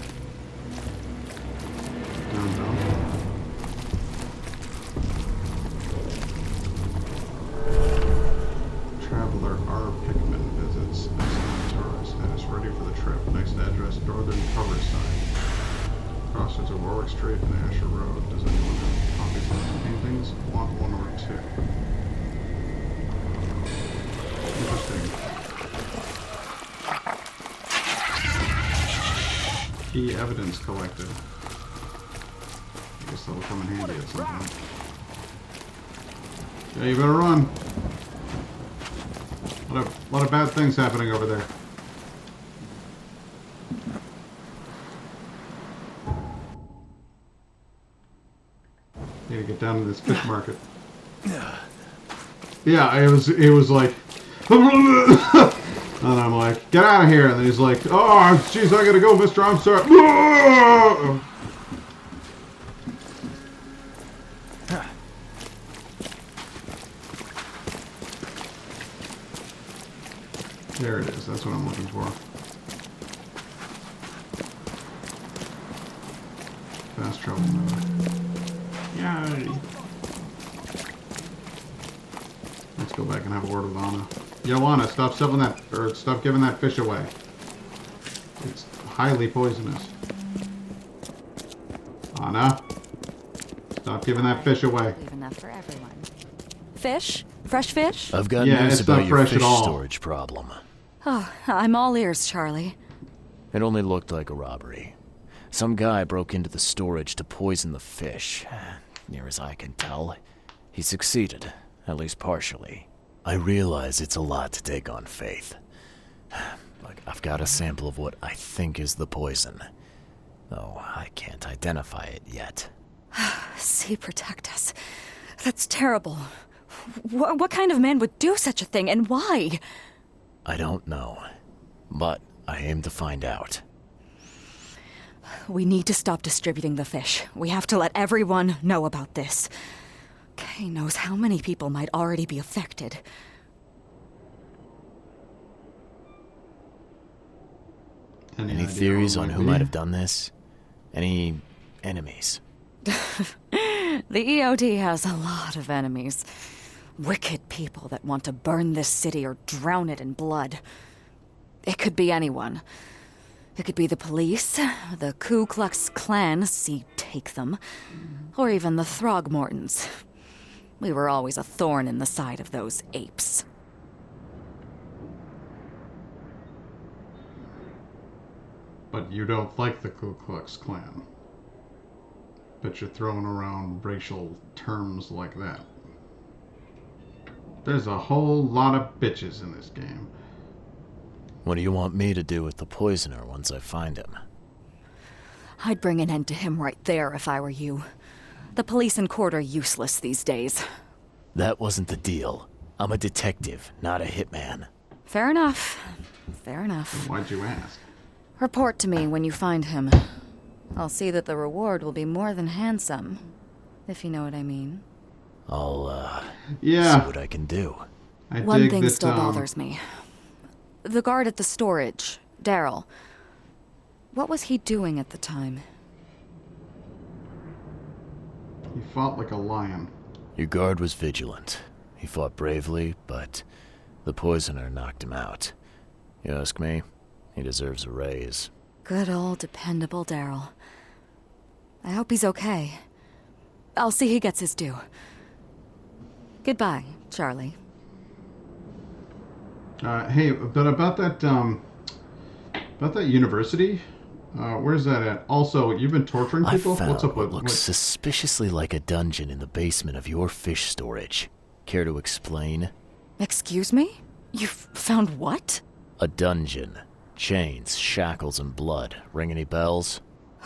Down. Traveler R. Pickman visits excellent tourist and is ready for the trip. Next address, Northern Coverside. Crossroads of Warwick Street and Asher Road. Does anyone have copies of the paintings? Want one or two? Interesting. Key evidence collected. I guess that'll come in handy at some point. Yeah, you better run. A lot of bad things happening over there. Need to get down to this fish market. Yeah, it was like, and I'm like, get out of here, and then he's like, oh, jeez, I gotta go, mister, I'm sorry. There it is, that's what I'm looking for. Fast travel mode. Yay! Let's go back and have a word with Anna. Yo, Anna, stop selling that, or stop giving that fish away. It's highly poisonous. Anna, stop giving that fish away. Leave enough for everyone. Fish? Fresh fish? I've got Yeah, news it's not about your fresh at fish all. storage problem. Oh, I'm all ears, Charlie. It only looked like a robbery. Some guy broke into the storage to poison the fish. Near as I can tell, he succeeded, at least partially. I realize it's a lot to take on faith. Look, I've got a sample of what I think is the poison, though I can't identify it yet. See, protect us. That's terrible. What kind of man would do such a thing, and why? I don't know, but I aim to find out. We need to stop distributing the fish. We have to let everyone know about this. Kay knows how many people might already be affected. Any theories on who might have done this? Any enemies? The EOD has a lot of enemies. Wicked people that want to burn this city or drown it in blood. It could be anyone. It could be the police, the Ku Klux Klan, see, take them, or even the Throgmortons. We were always a thorn in the side of those apes. But you don't like the Ku Klux Klan. But you're throwing around racial terms like that. There's a whole lot of bitches in this game. What do you want me to do with the poisoner once I find him? I'd bring an end to him right there if I were you. The police and court are useless these days. That wasn't the deal. I'm a detective, not a hitman. Fair enough. Fair enough. Why'd you ask? Report to me when you find him. I'll see that the reward will be more than handsome, if you know what I mean. I'll, yeah. see what I can do. One thing still bothers me. The guard at the storage, Daryl. What was he doing at the time? He fought like a lion. Your guard was vigilant. He fought bravely, but the poisoner knocked him out. You ask me, he deserves a raise. Good old dependable Daryl. I hope he's okay. I'll see he gets his due. Goodbye, Charlie. Hey, but about that university Where's that at? Also, you've been torturing I people? found What's up what with looks suspiciously like a dungeon in the basement of your fish storage. Care to explain? Excuse me? You've found what? A dungeon. Chains, shackles, and blood. Ring any bells?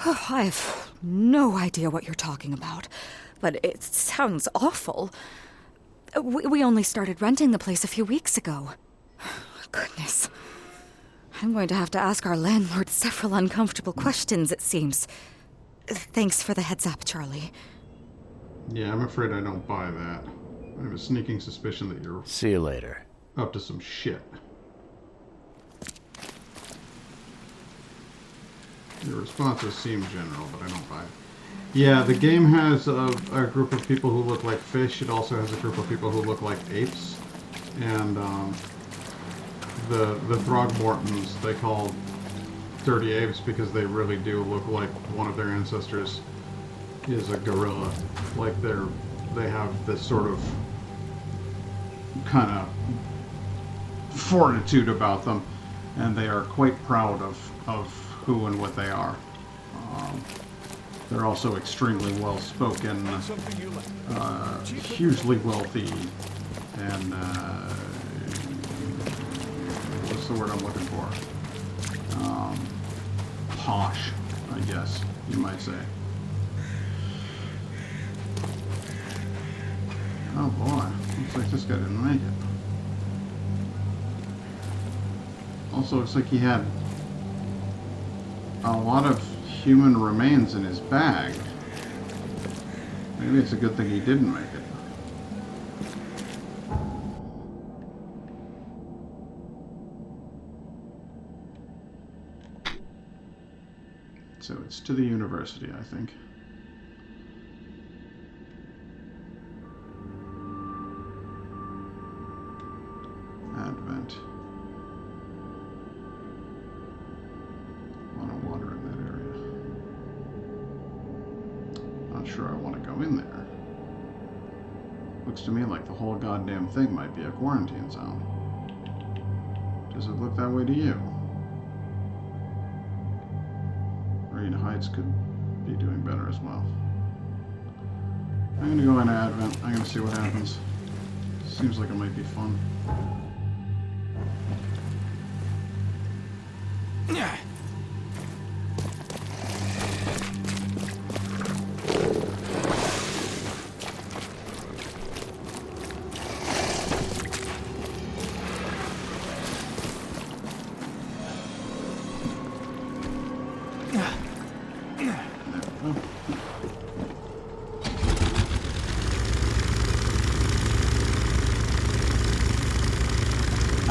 I have no idea what you're talking about, but it sounds awful. We only started renting the place a few weeks ago. Goodness. I'm going to have to ask our landlord several uncomfortable questions, it seems. Thanks for the heads up, Charlie. Yeah, I'm afraid I don't buy that. I have a sneaking suspicion that you're See you later. up to some shit. Your responses seem general, but I don't buy it. Yeah, the game has a group of people who look like fish. It also has a group of people who look like apes. And the Throgmortons they call dirty apes because they really do look like one of their ancestors is a gorilla. Like they have this sort of kind of fortitude about them, and they are quite proud of who and what they are. They're also extremely well spoken, hugely wealthy, and what's the word I'm looking for? Posh, I guess you might say. Oh boy, looks like this guy didn't make it. Also looks like he had a lot of human remains in his bag. Maybe it's a good thing he didn't make it. So it's to the university, I think. Advent. A lot of water in that area. Not sure I want to go in there. Looks to me like the whole goddamn thing might be a quarantine zone. Does it look that way to you? Green Heights could be doing better as well. I'm gonna go into Advent. I'm gonna see what happens. Seems like it might be fun.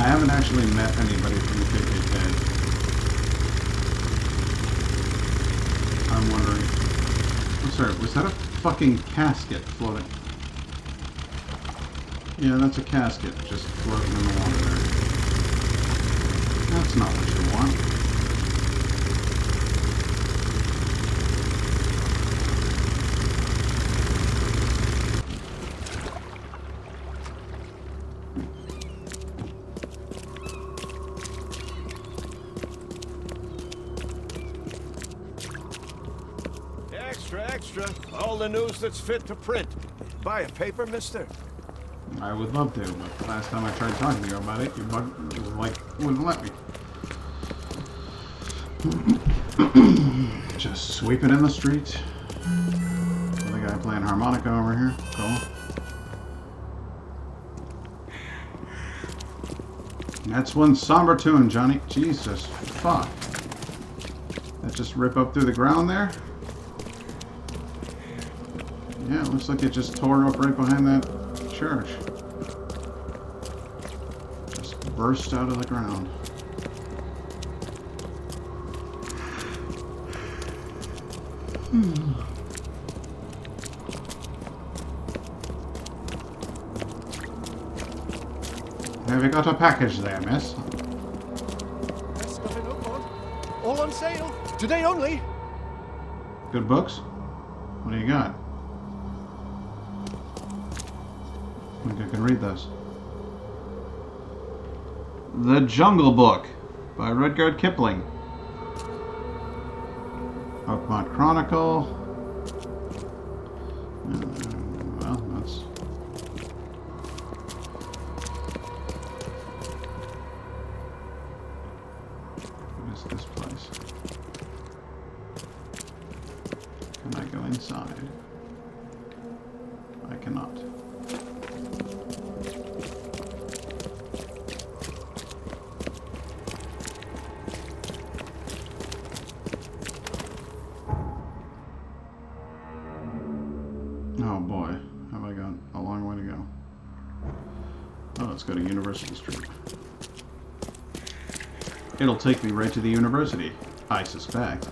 I haven't actually met anybody from the KKK. I'm wondering. I'm sorry, was that a fucking casket floating? Yeah, that's a casket just floating in the water there. That's not what you want. Extra. All the news that's fit to print. Buy a paper, mister? I would love to, but last time I tried talking to you about it, you wouldn't let me. Just sweeping in the street. The guy playing harmonica over here. Cool. That's one somber tune, Johnny. Jesus, fuck. That just rip up through the ground there? Yeah, it looks like it just tore up right behind that church. Just burst out of the ground. Have you got a package there, miss? Yes, nothing all on sale. Today only. Good books? What do you got? I think I can read this. The Jungle Book by Rudyard Kipling. Pokemon Chronicle. Well, that's... What is this place? Can I go inside? I cannot. Oh boy, have I got a long way to go. Oh, let's go to University Street. It'll take me right to the university, I suspect.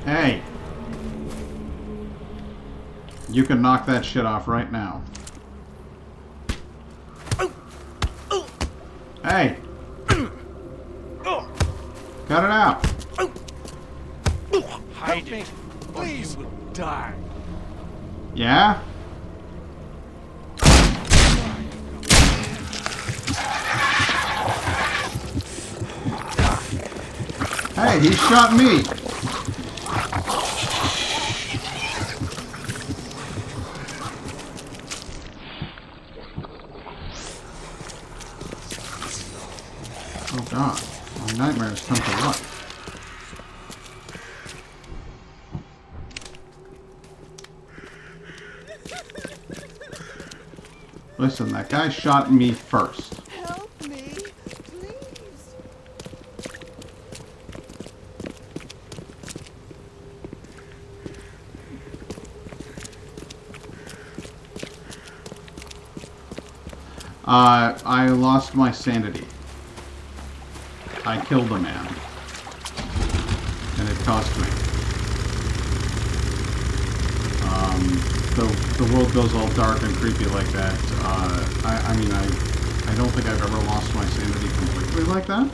Hey! You can knock that shit off right now. Hey! Cut it out! Hide me, please. You will die. Yeah? Hey, he shot me! Oh god, my nightmares come to life. Listen, that guy shot me first. Help me, please. I lost my sanity. I killed a man. And it cost me. The world goes all dark and creepy like that. I mean, I don't think I've ever lost my sanity completely like that.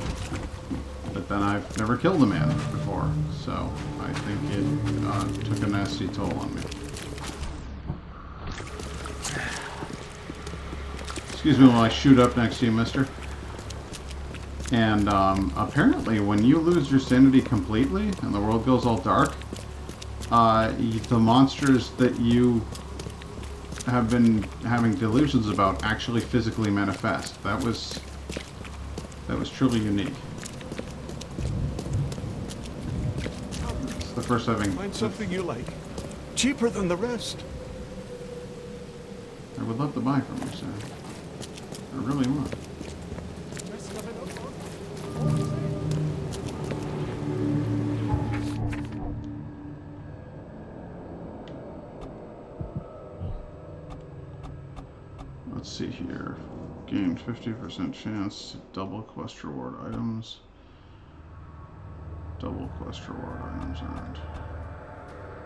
But then I've never killed a man before. So I think it took a nasty toll on me. Excuse me while I shoot up next to you, mister. And apparently when you lose your sanity completely and the world goes all dark, the monsters that you have been having delusions about actually physically manifest. That was truly unique. It's the first having... Find something you like. Cheaper than the rest. I would love to buy from you, sir. I really would. Let's see here. Gained 50% chance to double quest reward items. Double quest reward items earned.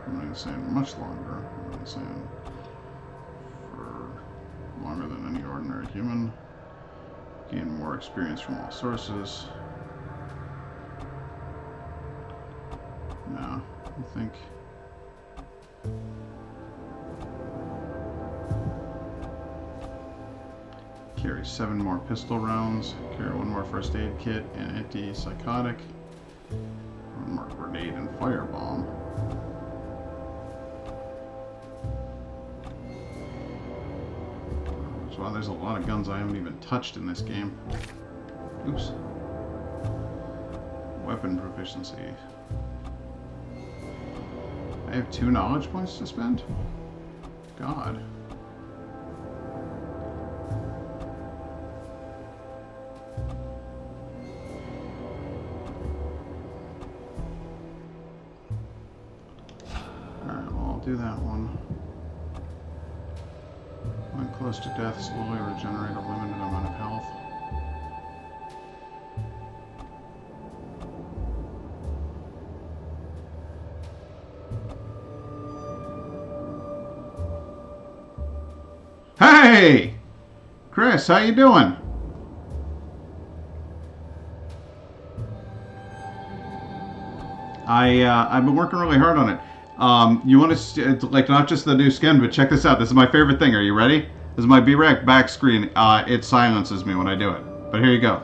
I'm not saying much longer. I'm not saying for longer than any ordinary human. Gain more experience from all sources. No, I think. Carry 7 more pistol rounds. Carry 1 more first aid kit and anti-psychotic. 1 more grenade and firebomb. Wow, there's a lot of guns I haven't even touched in this game. Oops. Weapon proficiency. I have 2 knowledge points to spend? God. Alright, well, I'll do that one. When close to death, slowly regenerate a limited amount of health. Hey! Chris, how you doing? I've been working really hard on it. You want to like not just the new skin, but check this out. This is my favorite thing. Are you ready? This is my B-Rec back screen. It silences me when I do it. But here you go.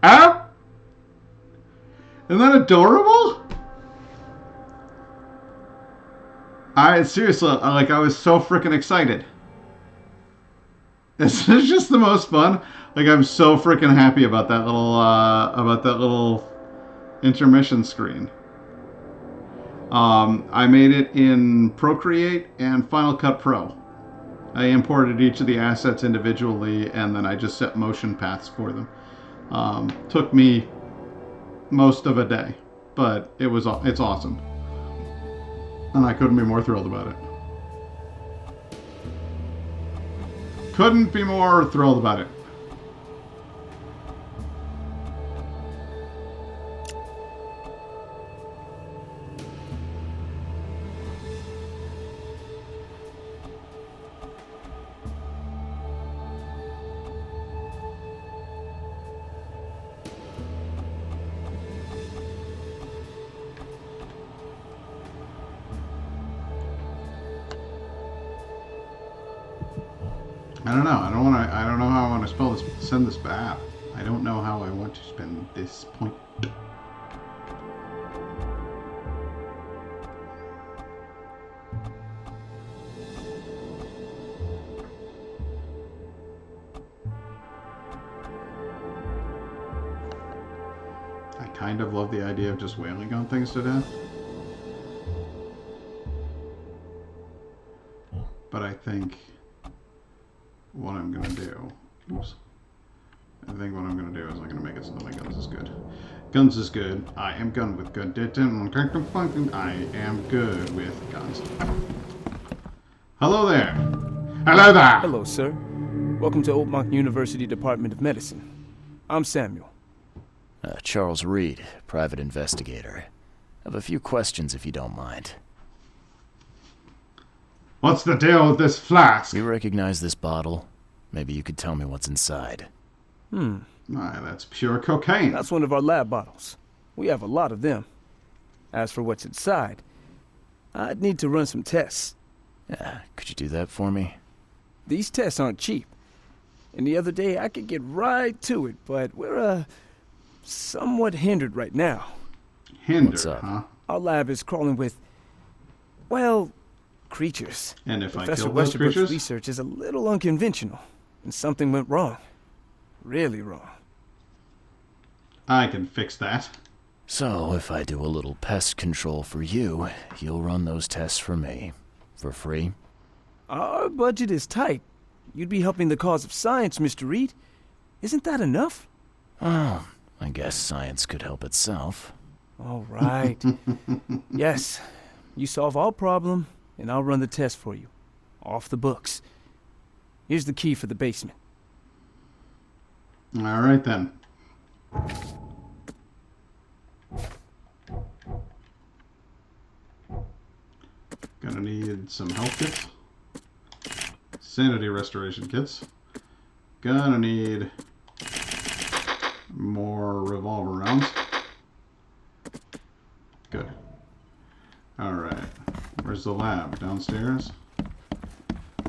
Ah! Isn't that adorable? Seriously, like I was so freaking excited. This is just the most fun. Like I'm so freaking happy about that little intermission screen. I made it in Procreate and Final Cut Pro. I imported each of the assets individually, and then I just set motion paths for them. Took me most of a day, but it's awesome. And I couldn't be more thrilled about it. Couldn't be more thrilled about it. I don't know. I don't know how I want to spell this. Send this back. I don't know how I want to spend this point. I kind of love the idea of just wailing on things to death. But I think what I'm gonna do, oops. I think what I'm gonna do is I'm gonna make it so that my guns is good. Guns is good. I am gun with good. I am good with guns. Hello there. Hello there. Hello, sir. Welcome to Oakmont University Department of Medicine. I'm Samuel. Charles Reed, private investigator. I have a few questions if you don't mind. What's the deal with this flask? You recognize this bottle? Maybe you could tell me what's inside. Why, that's pure cocaine. That's one of our lab bottles. We have a lot of them. As for what's inside, I'd need to run some tests. Yeah, could you do that for me? These tests aren't cheap. And the other day I could get right to it, but we're, somewhat hindered right now. Hindered, What's up? huh? Our lab is crawling with, well, creatures. And if Professor I kill those Westerbrook's creatures? research is a little unconventional, and something went wrong. Really wrong. I can fix that. So, if I do a little pest control for you, you'll run those tests for me. For free? Our budget is tight. You'd be helping the cause of science, Mr. Reed. Isn't that enough? Oh, I guess science could help itself. All right. Yes, you solve our problem, and I'll run the test for you. Off the books. Here's the key for the basement. All right, then. Gonna need some health kits. Sanity restoration kits. Gonna need more revolver rounds. Good. Alright. Where's the lab? Downstairs?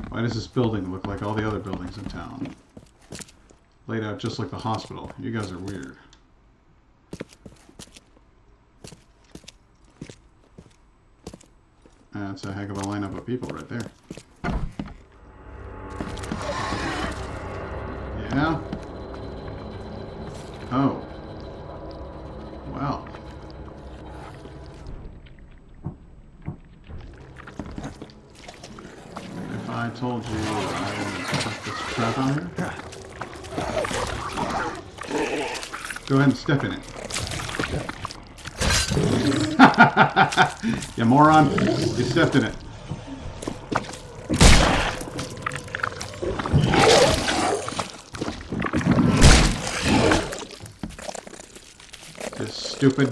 Why does this building look like all the other buildings in town? Laid out just like the hospital. You guys are weird. That's a heck of a lineup of people right there. Yeah? Oh. Well. If I told you I wanted to put this trap on here, go ahead and step in it. You moron. You stepped in it. Stupid.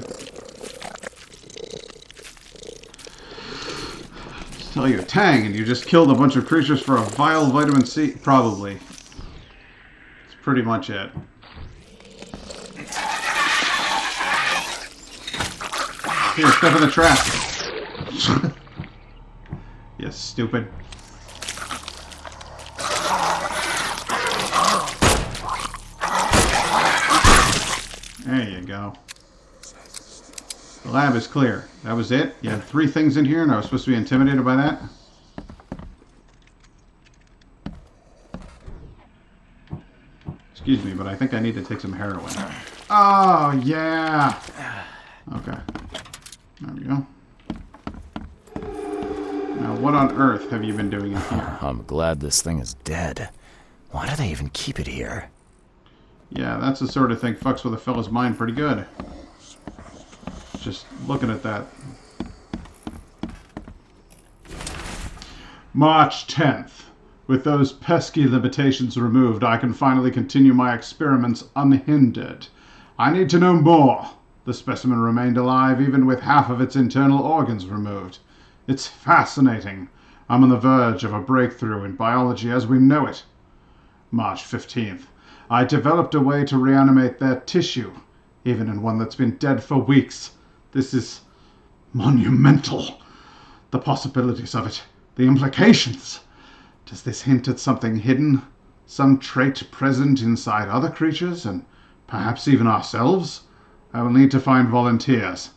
tell you, Tang, and you just killed a bunch of creatures for a vial vitamin C? Probably. That's pretty much it. Here, step in the trap. You stupid. There you go. The lab is clear. That was it? You had 3 things in here and I was supposed to be intimidated by that? Excuse me, but I think I need to take some heroin. Oh, yeah! Okay. There we go. Now, what on earth have you been doing in here? I'm glad this thing is dead. Why do they even keep it here? Yeah, that's the sort of thing fucks with a fella's mind pretty good. Just looking at that. March 10th. With those pesky limitations removed, I can finally continue my experiments unhindered. I need to know more. The specimen remained alive even with half of its internal organs removed. It's fascinating. I'm on the verge of a breakthrough in biology as we know it. March 15th. I developed a way to reanimate their tissue, even in one that's been dead for weeks. This is monumental. The possibilities of it, the implications. Does this hint at something hidden? Some trait present inside other creatures, and perhaps even ourselves? I will need to find volunteers.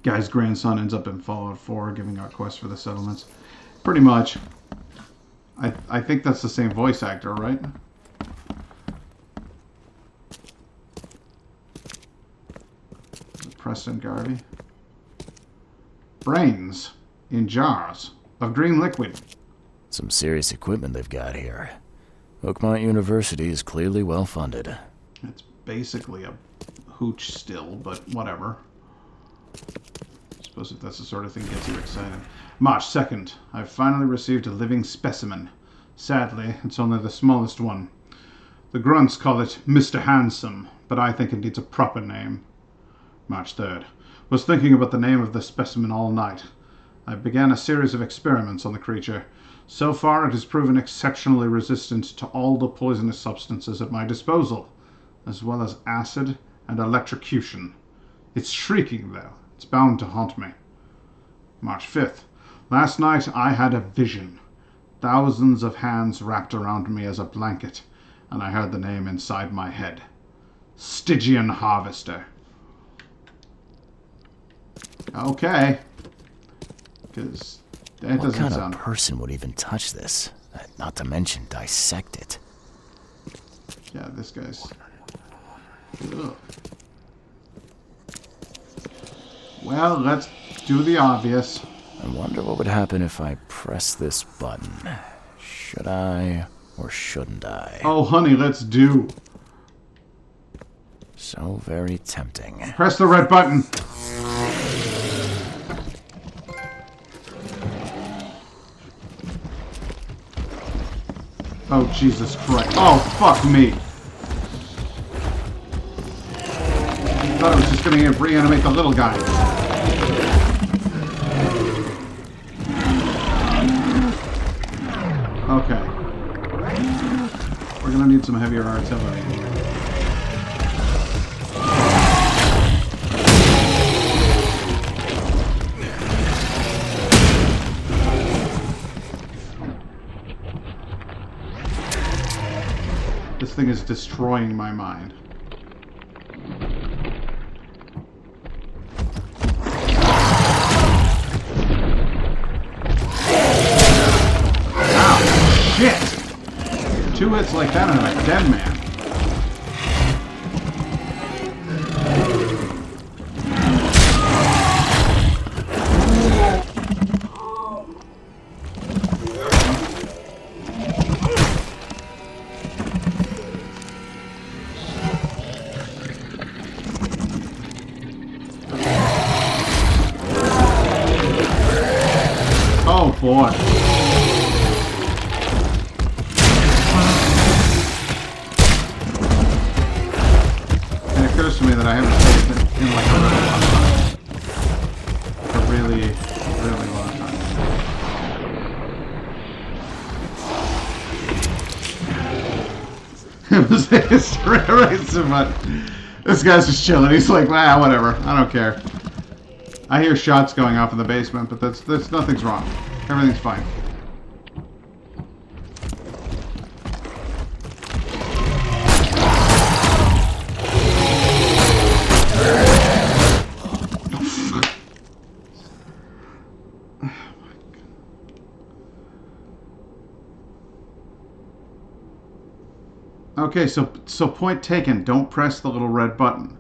Guy's grandson ends up in Fallout 4, giving out quests for the settlements. Pretty much. I think that's the same voice actor, right? Preston Garvey. Brains in jars of green liquid. Some serious equipment they've got here. Oakmont University is clearly well funded. It's basically a hooch still, but whatever. I suppose if that's the sort of thing that gets you excited. March 2nd. I've finally received a living specimen. Sadly, it's only the smallest one. The grunts call it Mr. Handsome, but I think it needs a proper name. March 3rd. Was thinking about the name of the specimen all night. I began a series of experiments on the creature. So far, it has proven exceptionally resistant to all the poisonous substances at my disposal, as well as acid and electrocution. It's shrieking, though. It's bound to haunt me. March 5th. Last night, I had a vision. Thousands of hands wrapped around me as a blanket, and I heard the name inside my head. Stygian Harvester. Okay. Because that doesn't sound... What kind of person would even touch this? Not to mention dissect it. Yeah, this guy's... Ugh. Well, let's do the obvious. I wonder what would happen if I press this button. Should I or shouldn't I? Oh, honey, let's do. So very tempting. Press the red button. Oh, Jesus Christ. Oh, fuck me. I thought I was just going to reanimate the little guy. Okay. We're going to need some heavier artillery in here. This thing is destroying my mind. Ow! Shit! 2 hits like that and I'm a dead man. Oh boy. It occurs to me that I haven't played in like a really long time. A really, really But this guy's just chilling. He's like, ah, whatever. I don't care. I hear shots going off in the basement, but that's nothing's wrong. Everything's fine. Okay, so point taken. Don't press the little red button.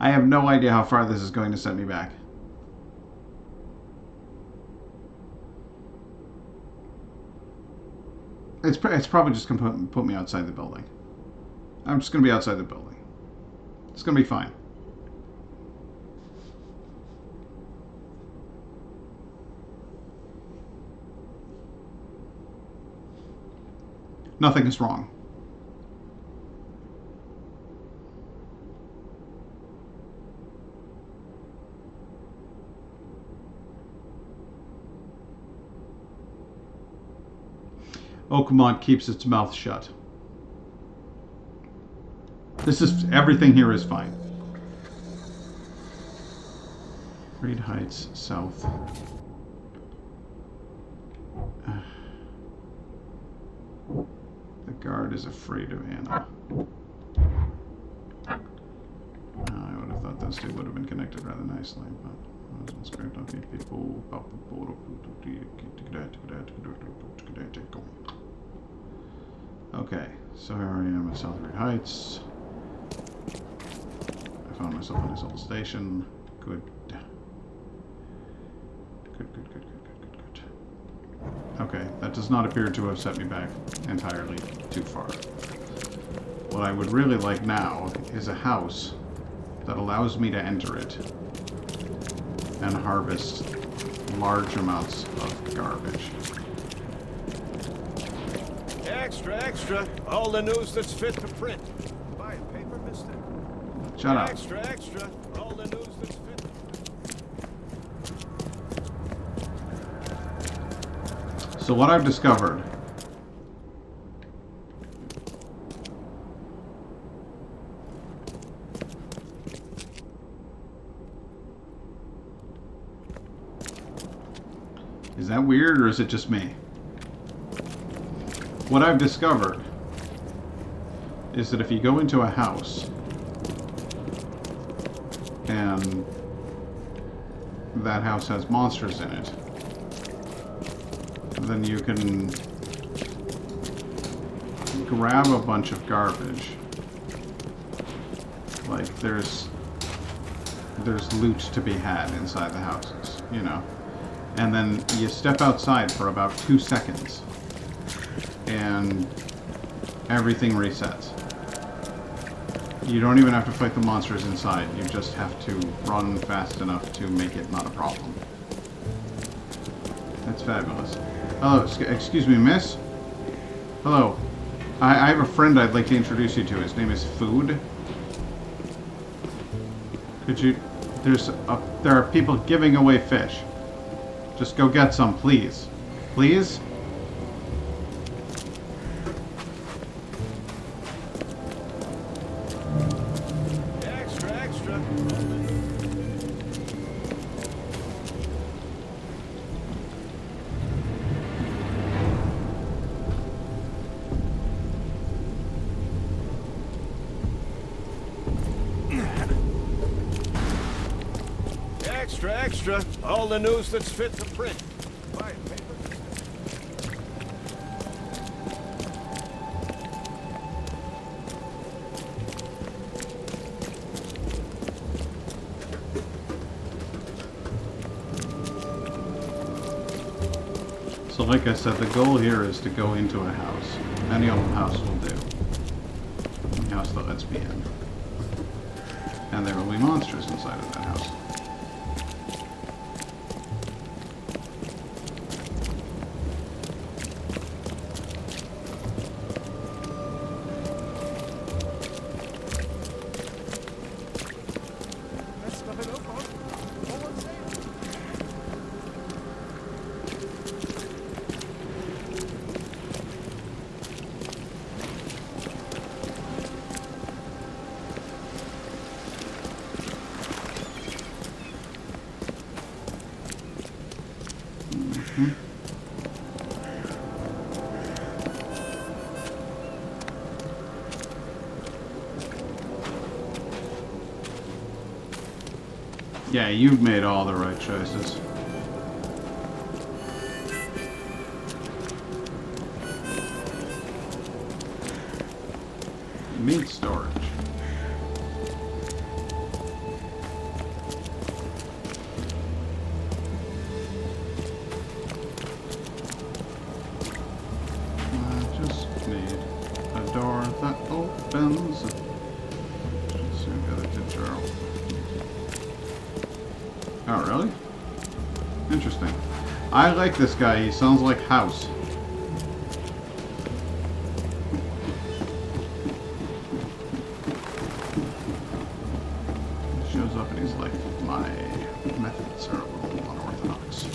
I have no idea how far this is going to send me back. It's probably just going to put me outside the building. I'm just going to be outside the building. It's going to be fine. Nothing is wrong. Oakmont keeps its mouth shut. Everything here is fine. Reed Heights, south. The guard is afraid of Anna. I would have thought those two would have been connected rather nicely, but okay, so here I am at South Reed Heights. I found myself in a civil station. Good. Good. Okay, that does not appear to have set me back entirely too far. What I would really like now is a house that allows me to enter it and harvest large amounts of garbage. Extra. All the news that's fit to print. Buy a paper, mister? Shut up. Extra. All the news that's fit to print. So what I've discovered is that weird, or is it just me? What I've discovered is that if you go into a house and that house has monsters in it, then you can grab a bunch of garbage. Like there's loot to be had inside the houses, you know. And then you step outside for about 2 seconds and everything resets. You don't even have to fight the monsters inside. You just have to run fast enough to make it not a problem. That's fabulous. Hello, excuse me, miss? Hello. I have a friend I'd like to introduce you to. His name is Food. Could you... there are people giving away fish. Just go get some, please. Please? Extra. Extra. All the news that's fit to print. Buy a paper. So like I said, the goal here is to go into a house. Any old house will do. Any house that lets me in. And there will be monsters inside of that house. Yeah, you've made all the right choices. Meat storage. I just need a door that opens. Soon got it to Charles. Oh, really? Interesting. I like this guy. He sounds like House. He shows up and he's like, my methods are a little unorthodox.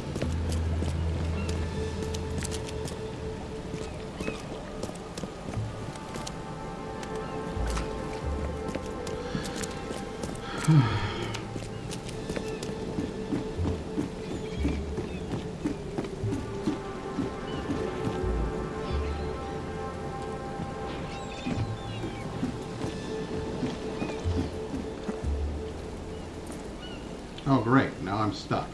Oh, great. Now I'm stuck.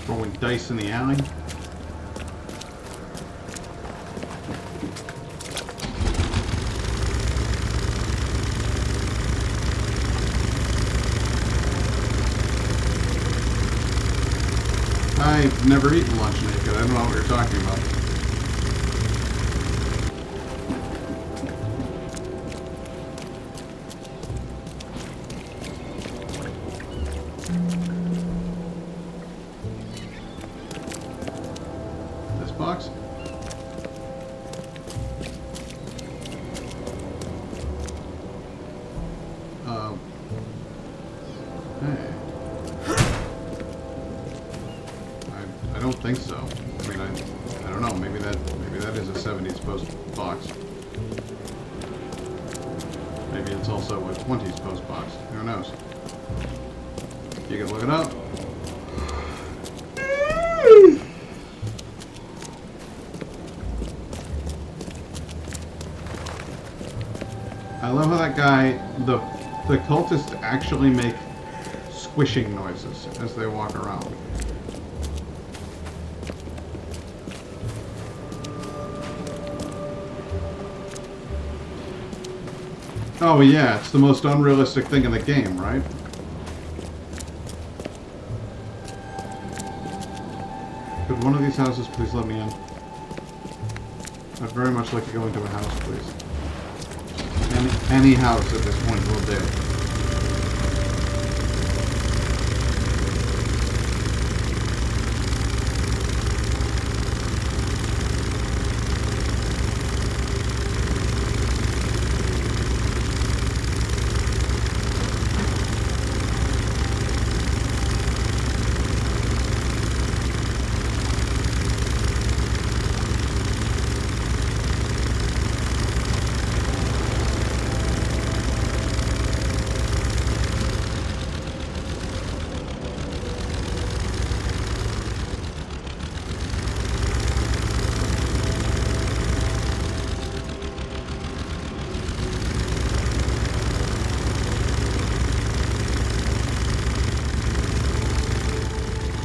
Throwing dice in the alley. I've never eaten lunch naked. I don't know what you're talking about. This box? Hey. I don't think so. I mean, I don't know. Maybe that is a 70s post box. Maybe it's also a 20s post box. Who knows? You can look it up. I love how that guy, the cultists actually make squishing noises as they walk around. Oh yeah, it's the most unrealistic thing in the game, right? Could one of these houses please let me in? I'd very much like to go into a house, please. Any house at this point will do.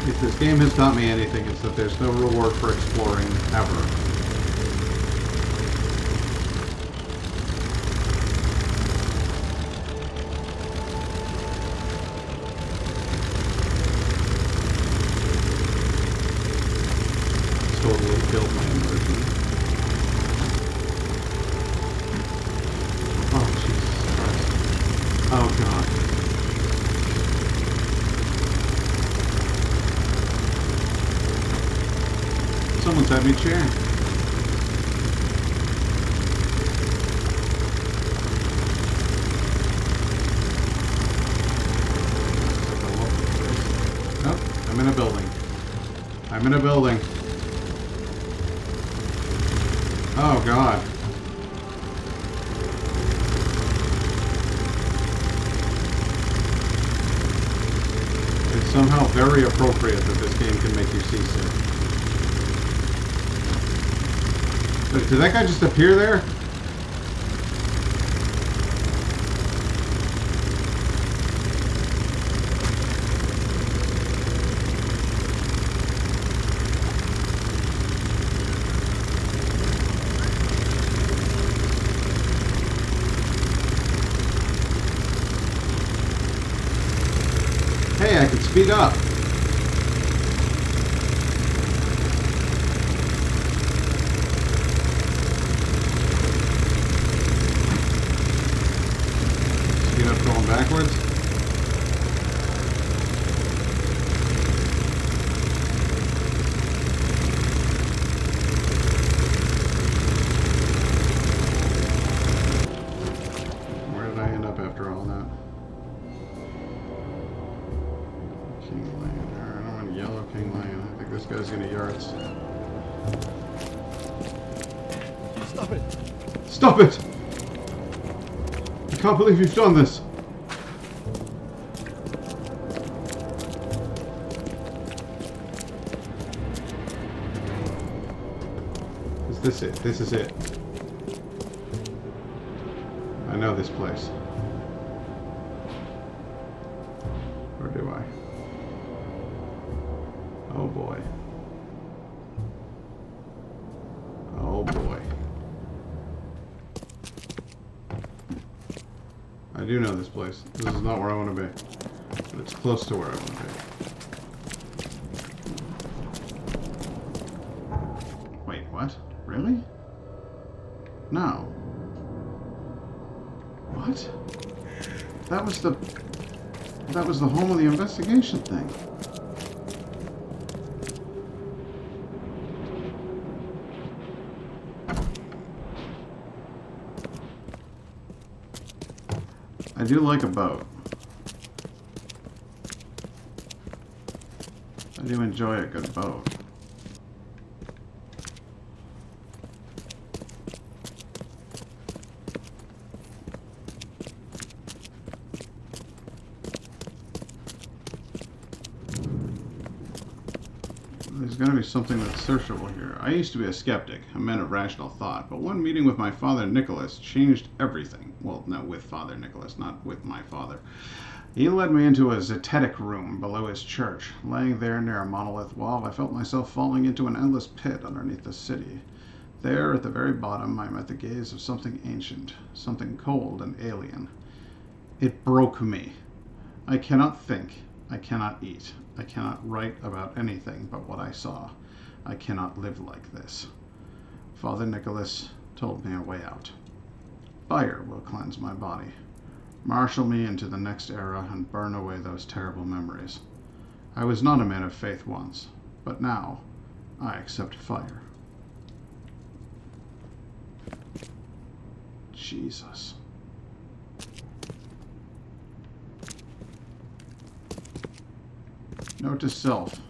If this game has taught me anything, it's that there's no reward for exploring, ever. It's totally killed my immersion. Oh, Jesus Christ. Oh, God. Someone's had me chair. I'm in a building. I'm in a building. Oh, God. It's somehow very appropriate that this game can make you seasick. But did that guy just appear there? Hey, I can speed up. Speed up going backwards. Where did I end up after all that? King Lion. I don't want yellow King Lion. I think this guy's gonna yards. Stop it! Stop it! I can't believe you've done this. Is this it? This is it. I know this place. Or do I? Oh boy. Oh boy. I do know this place. This is not where I want to be. But it's close to where I want to be. Wait, what? Really? No. What? That was the home of the investigation thing. I do like a boat. I do enjoy a good boat. There's got to be something that's searchable here. I used to be a skeptic, a man of rational thought, but one meeting with my father Nicholas changed everything. Well, no, with Father Nicholas, not with my father. He led me into a zetetic room below his church. Laying there near a monolith wall, I felt myself falling into an endless pit underneath the city. There, at the very bottom, I met the gaze of something ancient, something cold and alien. It broke me. I cannot think. I cannot eat. I cannot write about anything but what I saw. I cannot live like this. Father Nicholas told me a way out. Fire will cleanse my body, marshal me into the next era, and burn away those terrible memories. I was not a man of faith once, but now I accept fire. Jesus. Note to self.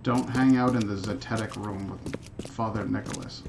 Don't hang out in the zetetic room with Father Nicholas.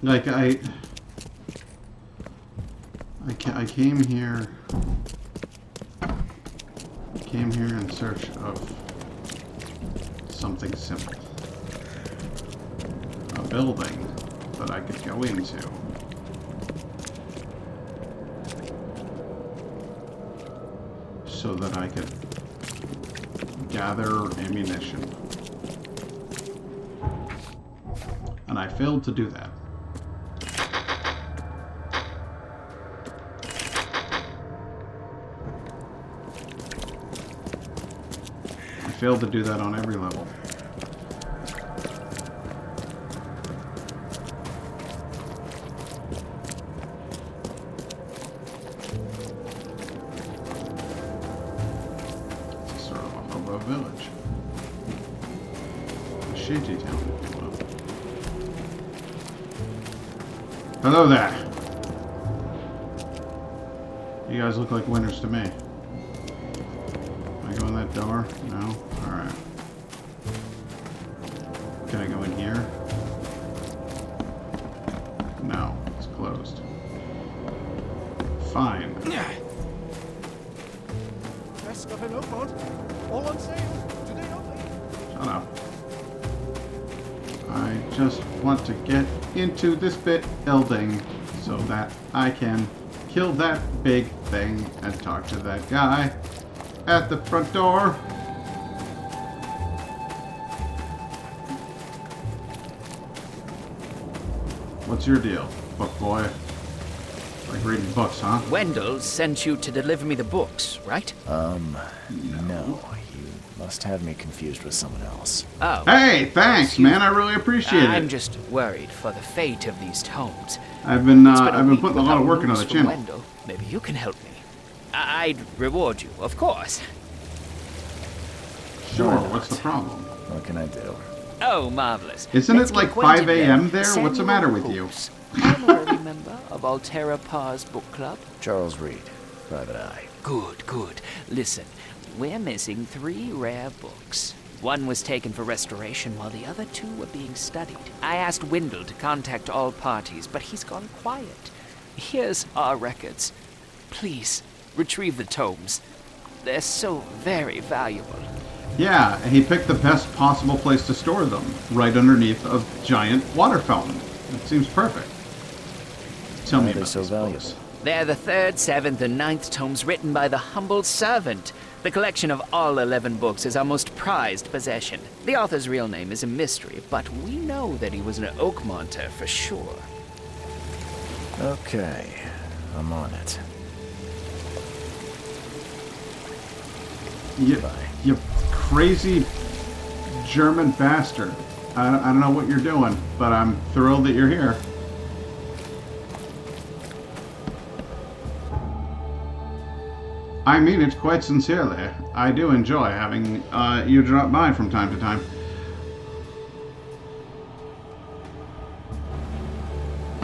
Like, I came here in search of something simple. A building that I could go into. So that I could gather ammunition. And I failed to do that. I failed to do that on every level. It's sort of a hobo village. A shanty town, if you will. Hello there. You guys look like winners to me. Can I go in that door? No? Alright. Can I go in here? No, it's closed. Fine. Best of an Oakmont. All on sale. Today only. Shut up. I just want to get into this building so that I can kill that big thing and talk to that guy at the front door. What's your deal, book boy? Like reading books, huh? Wendell sent you to deliver me the books, right? No. You must have me confused with someone else. Oh. Hey, thanks, man. I really appreciate it. I'm just worried for the fate of these tomes. I've been It's been a week putting a lot of without work into the news from channel. Wendell. Maybe you can help me. I'd reward you, of course. Sure. What's the problem? What can I do? Oh, marvelous. Isn't Let's it get like acquainted 5 a.m. then. there? What's the Samuel matter with you? Hoops, honorary member of Altera Par's book club. Charles Reed, Private Eye. Good, good. Listen, we're missing 3 rare books. One was taken for restoration while the other 2 were being studied. I asked Wendell to contact all parties, but he's gone quiet. Here's our records. Please, retrieve the tomes. They're so very valuable. Yeah, he picked the best possible place to store them, right underneath a giant water fountain. It seems perfect. Tell me Why are they about so these valuable? books. They're the 3rd, 7th, and 9th tomes written by the humble servant. The collection of all 11 books is our most prized possession. The author's real name is a mystery, but we know that he was an Oakmonter for sure. Okay, I'm on it. You crazy German bastard. I don't know what you're doing, but I'm thrilled that you're here. I mean it quite sincerely. I do enjoy having you drop by from time to time.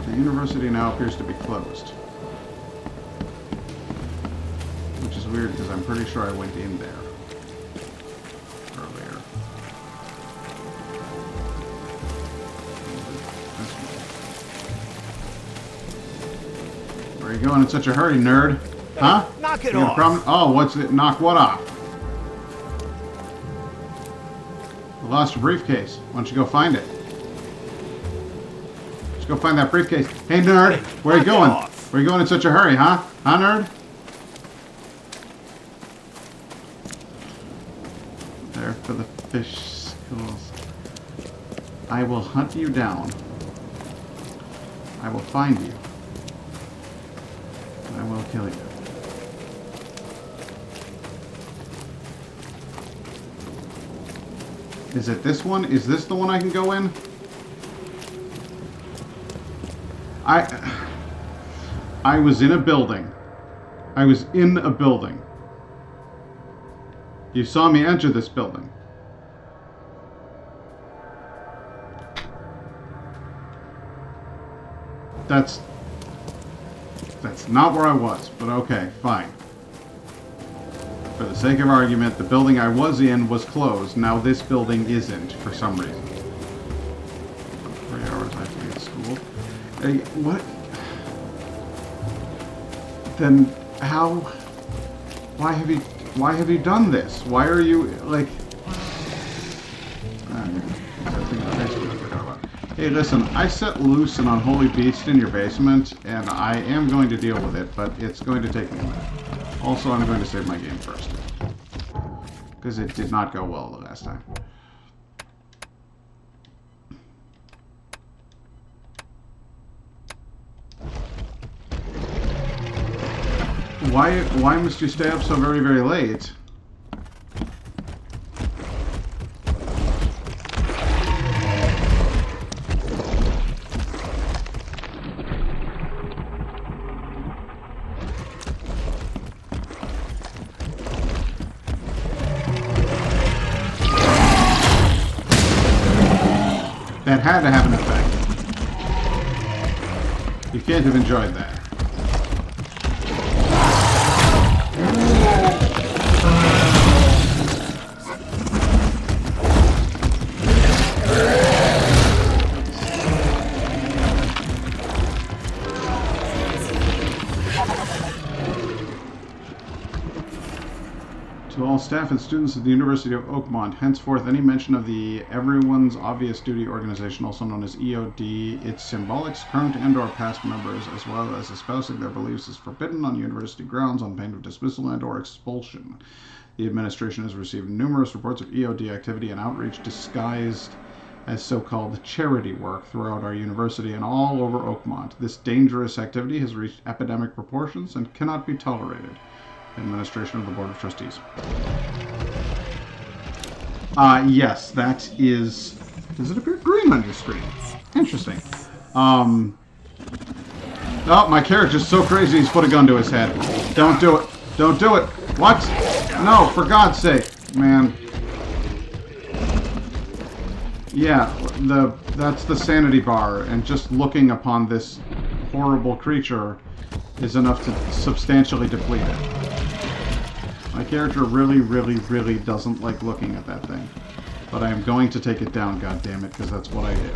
The university now appears to be closed. Which is weird because I'm pretty sure I went in there earlier. Where are you going in such a hurry, nerd? Huh? Knock it You got a off. problem? Oh, what's it? Knock what off? You lost your briefcase. Why don't you go find it? Let's go find that briefcase. Hey, nerd, where are you knock it going? off. Where are you going in such a hurry, huh? Huh, nerd? There for the fish schools. I will hunt you down. I will find you. And I will kill you. Is it this one? Is this the one I can go in? I was in a building. I was in a building. You saw me enter this building. That's not where I was, but okay, fine. For the sake of argument, the building I was in was closed. Now this building isn't, for some reason. 3 hours I have to be at school. Hey, what? Then how? Why have you done this? Why are you like? Hey, listen, I set loose an unholy beast in your basement, and I am going to deal with it, but it's going to take me a minute. Also, I'm going to save my game first. Because it did not go well the last time. Why must you stay up so very, very late? That had to have an effect. You can't have enjoyed that. To all staff and students at the University of Oakmont, henceforth any mention of the Everyone's Obvious Duty organization, also known as EOD, its symbolics, current and or past members, as well as espousing their beliefs is forbidden on university grounds on pain of dismissal and or expulsion. The administration has received numerous reports of EOD activity and outreach disguised as so-called charity work throughout our university and all over Oakmont. This dangerous activity has reached epidemic proportions and cannot be tolerated. Administration of the Board of Trustees. Yes, that is... Does it appear green on your screen? Interesting. Oh, my character's so crazy he's put a gun to his head. Don't do it. Don't do it. What? No, for God's sake. Man. Yeah, that's the sanity bar, and just looking upon this horrible creature is enough to substantially deplete it. My character really, really, really doesn't like looking at that thing. But I am going to take it down, goddammit, because that's what I did.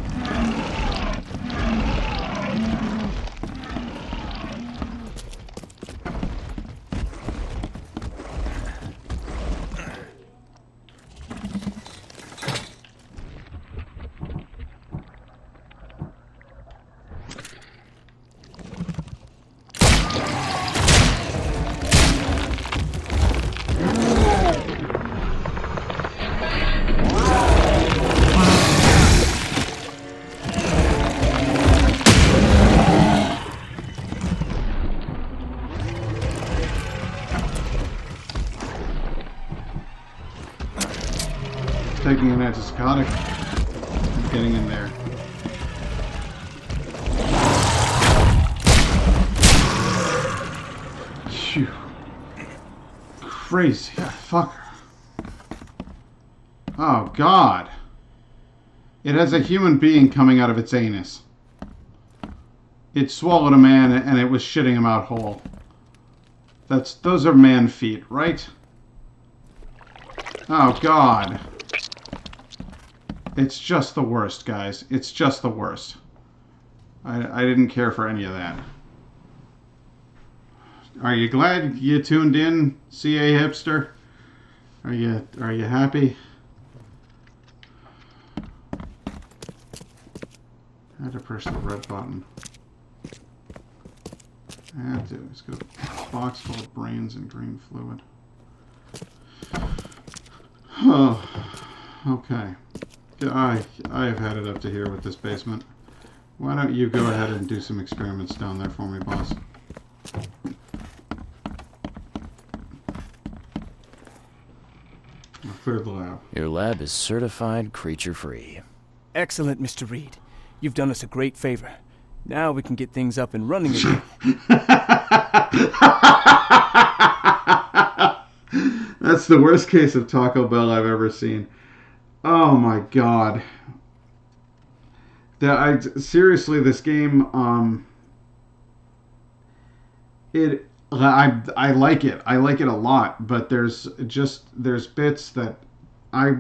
Taking an antipsychotic and getting in there. Phew. Crazy fucker. Oh God. It has a human being coming out of its anus. It swallowed a man and it was shitting him out whole. Those are man feet, right? Oh God. It's just the worst, guys. It's just the worst. I didn't care for any of that. Are you glad you tuned in, CA Hipster? Are you happy? I had to press the red button. I had to. It's got a box full of brains and green fluid. Oh, okay. I have had it up to here with this basement. Why don't you go ahead and do some experiments down there for me, boss? I've cleared the lab. Your lab is certified creature-free. Excellent, Mr. Reed. You've done us a great favor. Now we can get things up and running again. That's the worst case of Taco Bell I've ever seen. Oh my God. Seriously, this game, I like it. I like it a lot, but there's bits that I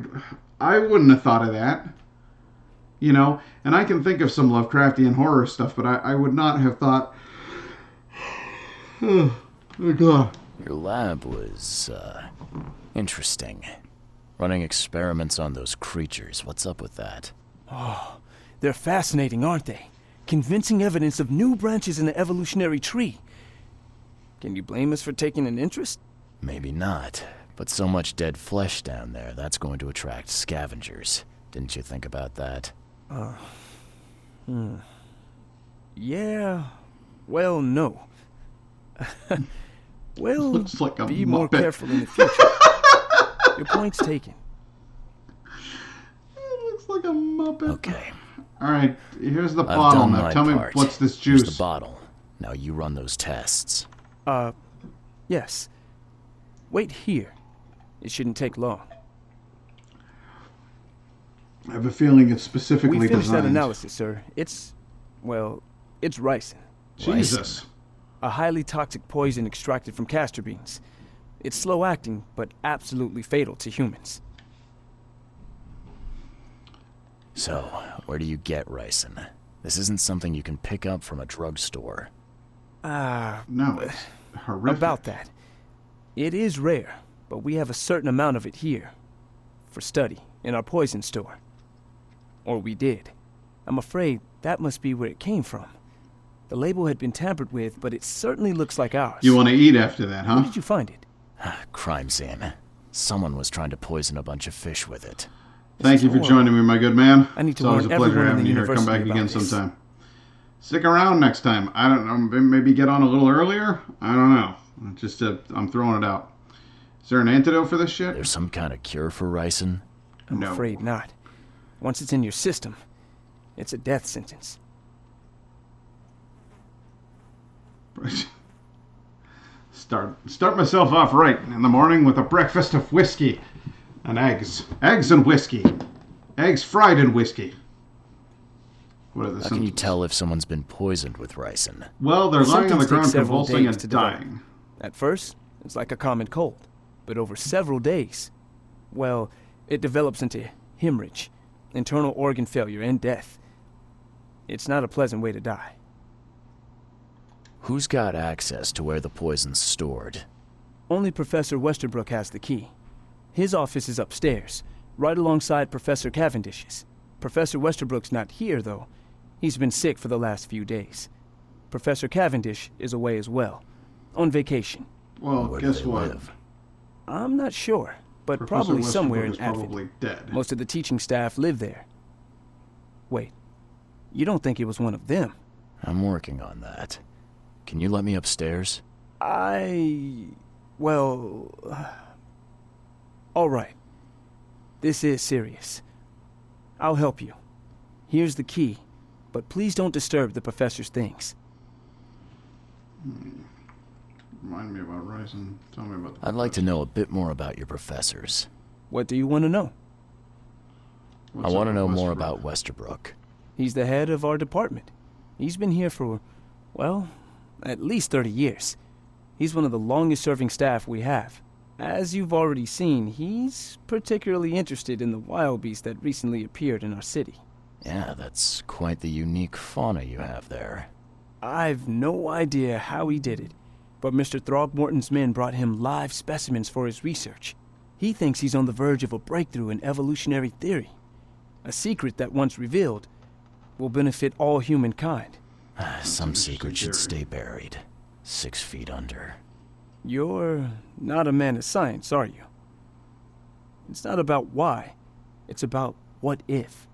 wouldn't have thought of that. You know, and I can think of some Lovecraftian horror stuff, but I would not have thought. Oh my God. Your lab was, interesting. Running experiments on those creatures. What's up with that? Oh, They're fascinating, aren't they? Convincing evidence of new branches in the evolutionary tree. Can you blame us for taking an interest? Maybe not, but so much dead flesh down there, that's going to attract scavengers. Didn't you think about that? Yeah, well, no. Well, Looks like a be more Muppet. careful in the future. Your point's taken. It looks like a Muppet. Okay. Alright, here's the I've bottle. done Now my tell me part. what's this Here's juice? the bottle. Now you run those tests. Yes. Wait here. It shouldn't take long. I have a feeling it's specifically We finished that designed. analysis, sir. It's ricin. Jesus. A highly toxic poison extracted from castor beans. It's slow acting, but absolutely fatal to humans. So, where do you get ricin? This isn't something you can pick up from a drugstore. No, it's horrific. About that. It is rare, but we have a certain amount of it here. For study, in our poison store. Or we did. I'm afraid that must be where it came from. The label had been tampered with, but it certainly looks like ours. You want to eat after that, huh? Where did you find it? Crime scene. Someone was trying to poison a bunch of fish with it. Thank you for joining me, my good man. I need to It's always a warn pleasure everyone in having the you here. Come university back about again this. sometime. Stick around next time. I don't know. Maybe get on a little earlier? I don't know. Just I'm throwing it out. Is there an antidote for this shit? There's some kind of cure for ricin? I'm No. afraid not. Once it's in your system, it's a death sentence. Start myself off right in the morning with a breakfast of whiskey and eggs. Eggs and whiskey. Eggs fried in whiskey. What are the How can you symptoms? tell if someone's been poisoned with ricin? Well, they're lying on the Symptoms take ground several convulsing days and to develop. dying. At first, it's like a common cold. But over several days, well, it develops into hemorrhage, internal organ failure, and death. It's not a pleasant way to die. Who's got access to where the poison's stored? Only Professor Westerbrook has the key. His office is upstairs, right alongside Professor Cavendish's. Professor Westerbrook's not here, though. He's been sick for the last few days. Professor Cavendish is away as well, on vacation. Well, Where do guess they what? live? I'm not sure, but Professor probably Westerbrook somewhere is in Advent. probably dead. Most of the teaching staff live there. Wait, you don't think it was one of them? I'm working on that. Can you let me upstairs? Well... all right. This is serious. I'll help you. Here's the key, but please don't disturb the professor's things. Remind me about Ryzen. Tell me about the I'd like to know a bit more about your professors. What do you want to know? What's I want to up know with more Westbrook? about Westerbrook. He's the head of our department. He's been here for, well, at least 30 years. He's one of the longest-serving staff we have. As you've already seen, he's particularly interested in the wild beast that recently appeared in our city. Yeah, that's quite the unique fauna you have there. I've no idea how he did it, but Mr. Throgmorton's men brought him live specimens for his research. He thinks he's on the verge of a breakthrough in evolutionary theory. A secret that, once revealed, will benefit all humankind. Some interesting secret should theory. stay buried. 6 feet under. You're not a man of science, are you? It's not about why. It's about what if.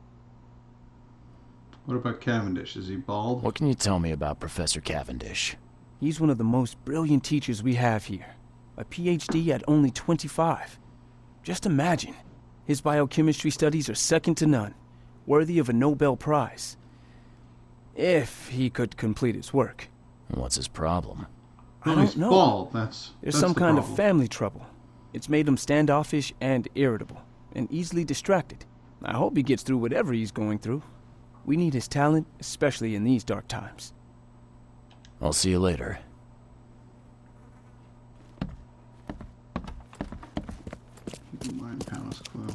What about Cavendish? Is he bald? What can you tell me about Professor Cavendish? He's one of the most brilliant teachers we have here. A PhD at only 25. Just imagine. His biochemistry studies are second to none, worthy of a Nobel Prize. If he could complete his work. What's his problem? I Well, don't he's know. bald. There's some the kind problem. of family trouble. It's made him standoffish and irritable, and easily distracted. I hope he gets through whatever he's going through. We need his talent, especially in these dark times. I'll see you later. Keep in mind Palace Clue.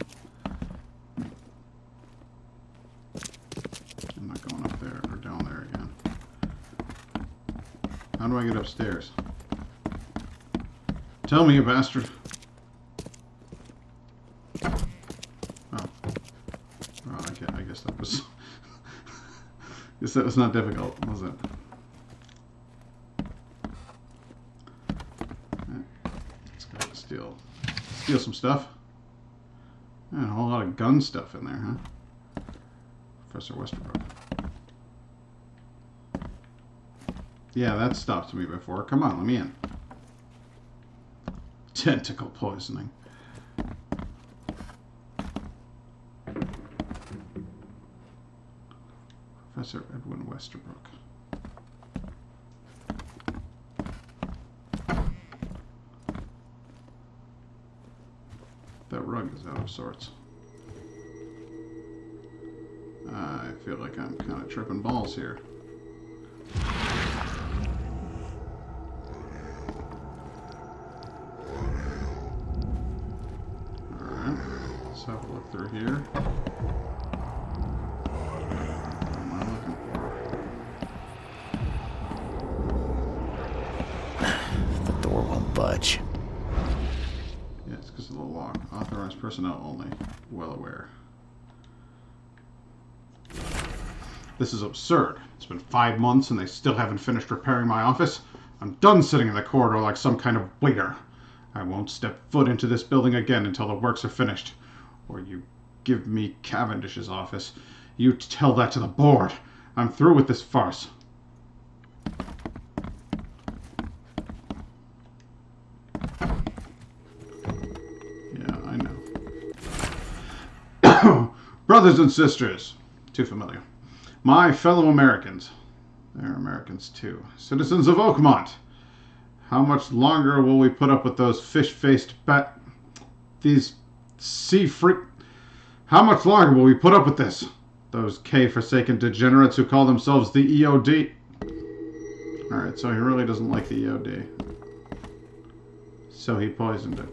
I'm not going up there or down there again. How do I get upstairs? Tell me, you bastard. Oh. Oh, I guess that was... Guess that was not difficult, was it? Right. Let's go steal some stuff. And a whole lot of gun stuff in there, huh? Professor Westerbrook. Yeah, that stopped me before. Come on, let me in. Tentacle poisoning. Professor Edwin Westerbrook. That rug is out of sorts. I feel like I'm kind of tripping balls here. Alright, let's have a look through here. What am I looking for? The door won't budge. Yeah, it's because of the lock. Authorized personnel only. Well aware. This is absurd. It's been 5 months and they still haven't finished repairing my office. I'm done sitting in the corridor like some kind of waiter. I won't step foot into this building again until the works are finished. Or you give me Cavendish's office. You tell that to the board. I'm through with this farce. Yeah, I know. Brothers and sisters. Too familiar. My fellow Americans. They're Americans too. Citizens of Oakmont. How much longer will we put up with those fish-faced these sea-freak... How much longer will we put up with this? Those K-forsaken degenerates who call themselves the EOD. Alright, so he really doesn't like the EOD. So he poisoned it.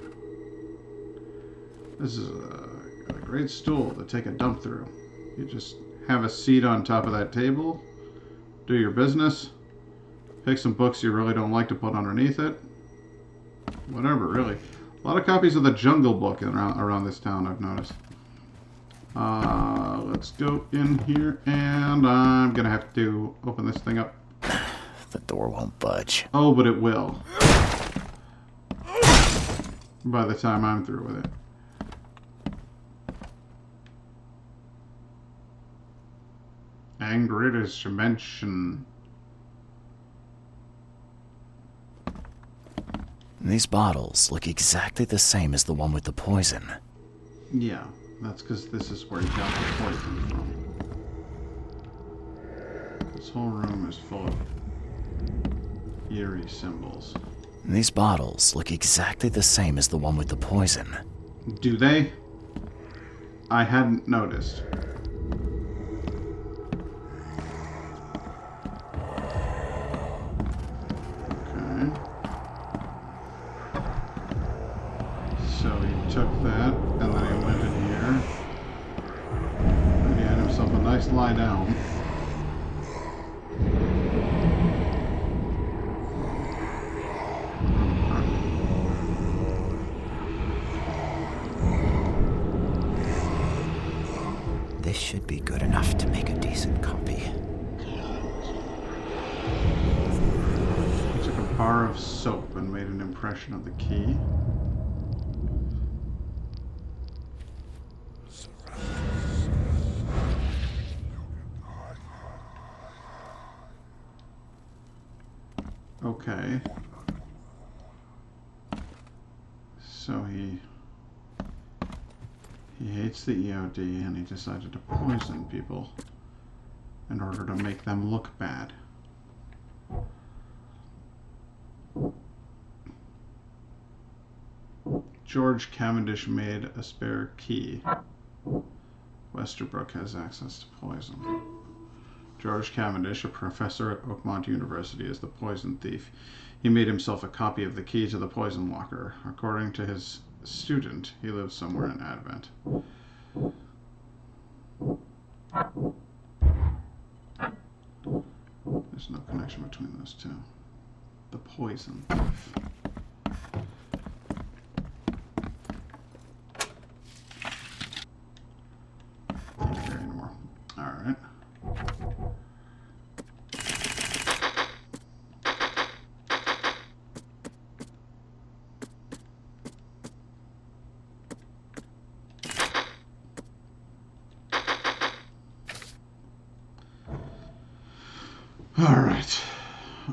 This is a great stool to take a dump through. You just have a seat on top of that table, do your business, pick some books you really don't like to put underneath it. Whatever, really. A lot of copies of the Jungle Book around this town, I've noticed. Let's go in here, and I'm gonna have to open this thing up. The door won't budge. Oh, but it will. By the time I'm through with it. Angry dimension. These bottles look exactly the same as the one with the poison. Yeah, that's because this is where he got the poison from. This whole room is full of eerie symbols. These bottles look exactly the same as the one with the poison. Do they? I hadn't noticed. So he took that, and then he went in here, and he had himself a nice lie down. This should be good enough to make a decent copy. He took a bar of soap and made an impression of the key. Okay. So he hates the EOD and he decided to poison people in order to make them look bad. George Cavendish made a spare key. Westerbrook has access to poison. George Cavendish, a professor at Oakmont University, is the poison thief. He made himself a copy of the key to the poison locker. According to his student, he lives somewhere in Advent. There's no connection between those two. The poison thief. Can't carry anymore. Alright. Alright.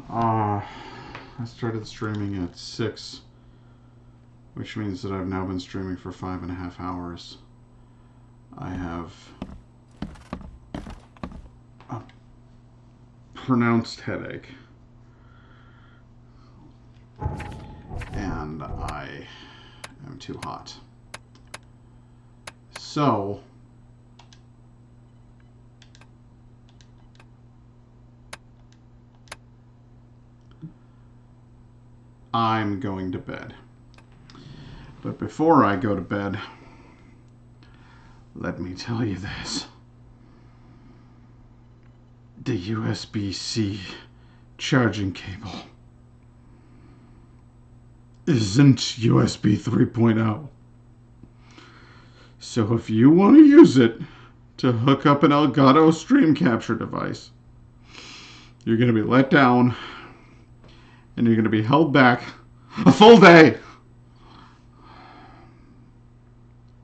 I started streaming at 6, which means that I've now been streaming for 5.5 hours. I have a pronounced headache. And I am too hot. So, I'm going to bed. But before I go to bed, let me tell you this. The USB-C charging cable isn't USB 3.0. So if you want to use it to hook up an Elgato stream capture device, you're going to be let down and you're going to be held back a full day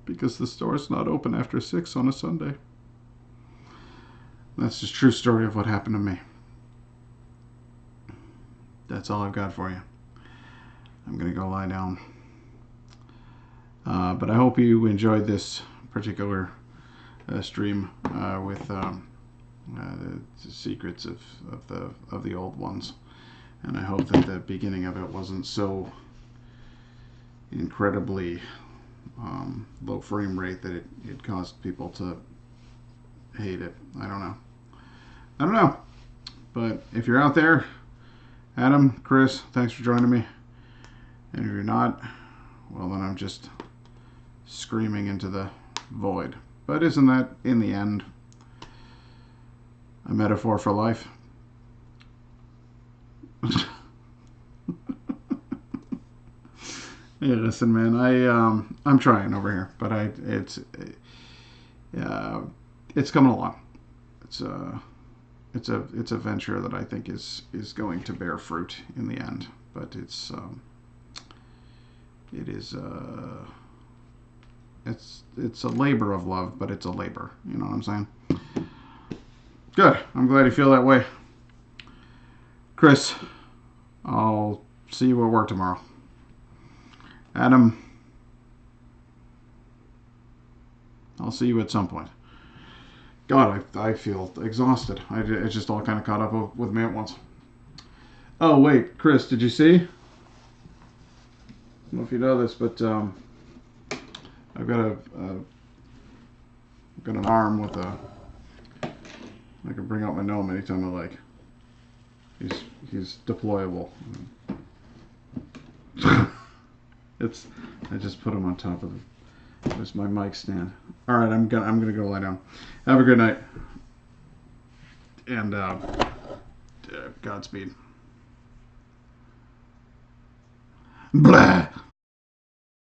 because the store's not open after 6 on a Sunday. That's the true story of what happened to me. That's all I've got for you. I'm going to go lie down. But I hope you enjoyed this particular stream with the secrets of the old ones. And I hope that the beginning of it wasn't so incredibly low frame rate that it caused people to hate it. I don't know. But if you're out there, Adam, Chris, thanks for joining me. And if you're not, well, then I'm just screaming into the void. But isn't that, in the end, a metaphor for life? Hey, listen, man. I'm trying over here, but it's coming along. It's a venture that I think is going to bear fruit in the end. But it's a labor of love, but it's a labor. You know what I'm saying? Good. I'm glad you feel that way, Chris. I'll see you at work tomorrow. Adam, I'll see you at some point. God, I feel exhausted. It just all kind of caught up with me at once. Oh, wait, Chris, did you see? I don't know if you know this, but I've got an arm with I can bring out my gnome anytime I like. He's deployable. I just put him on top of there's my mic stand. All right, I'm gonna go lie down. Have a good night, and Godspeed. Blah.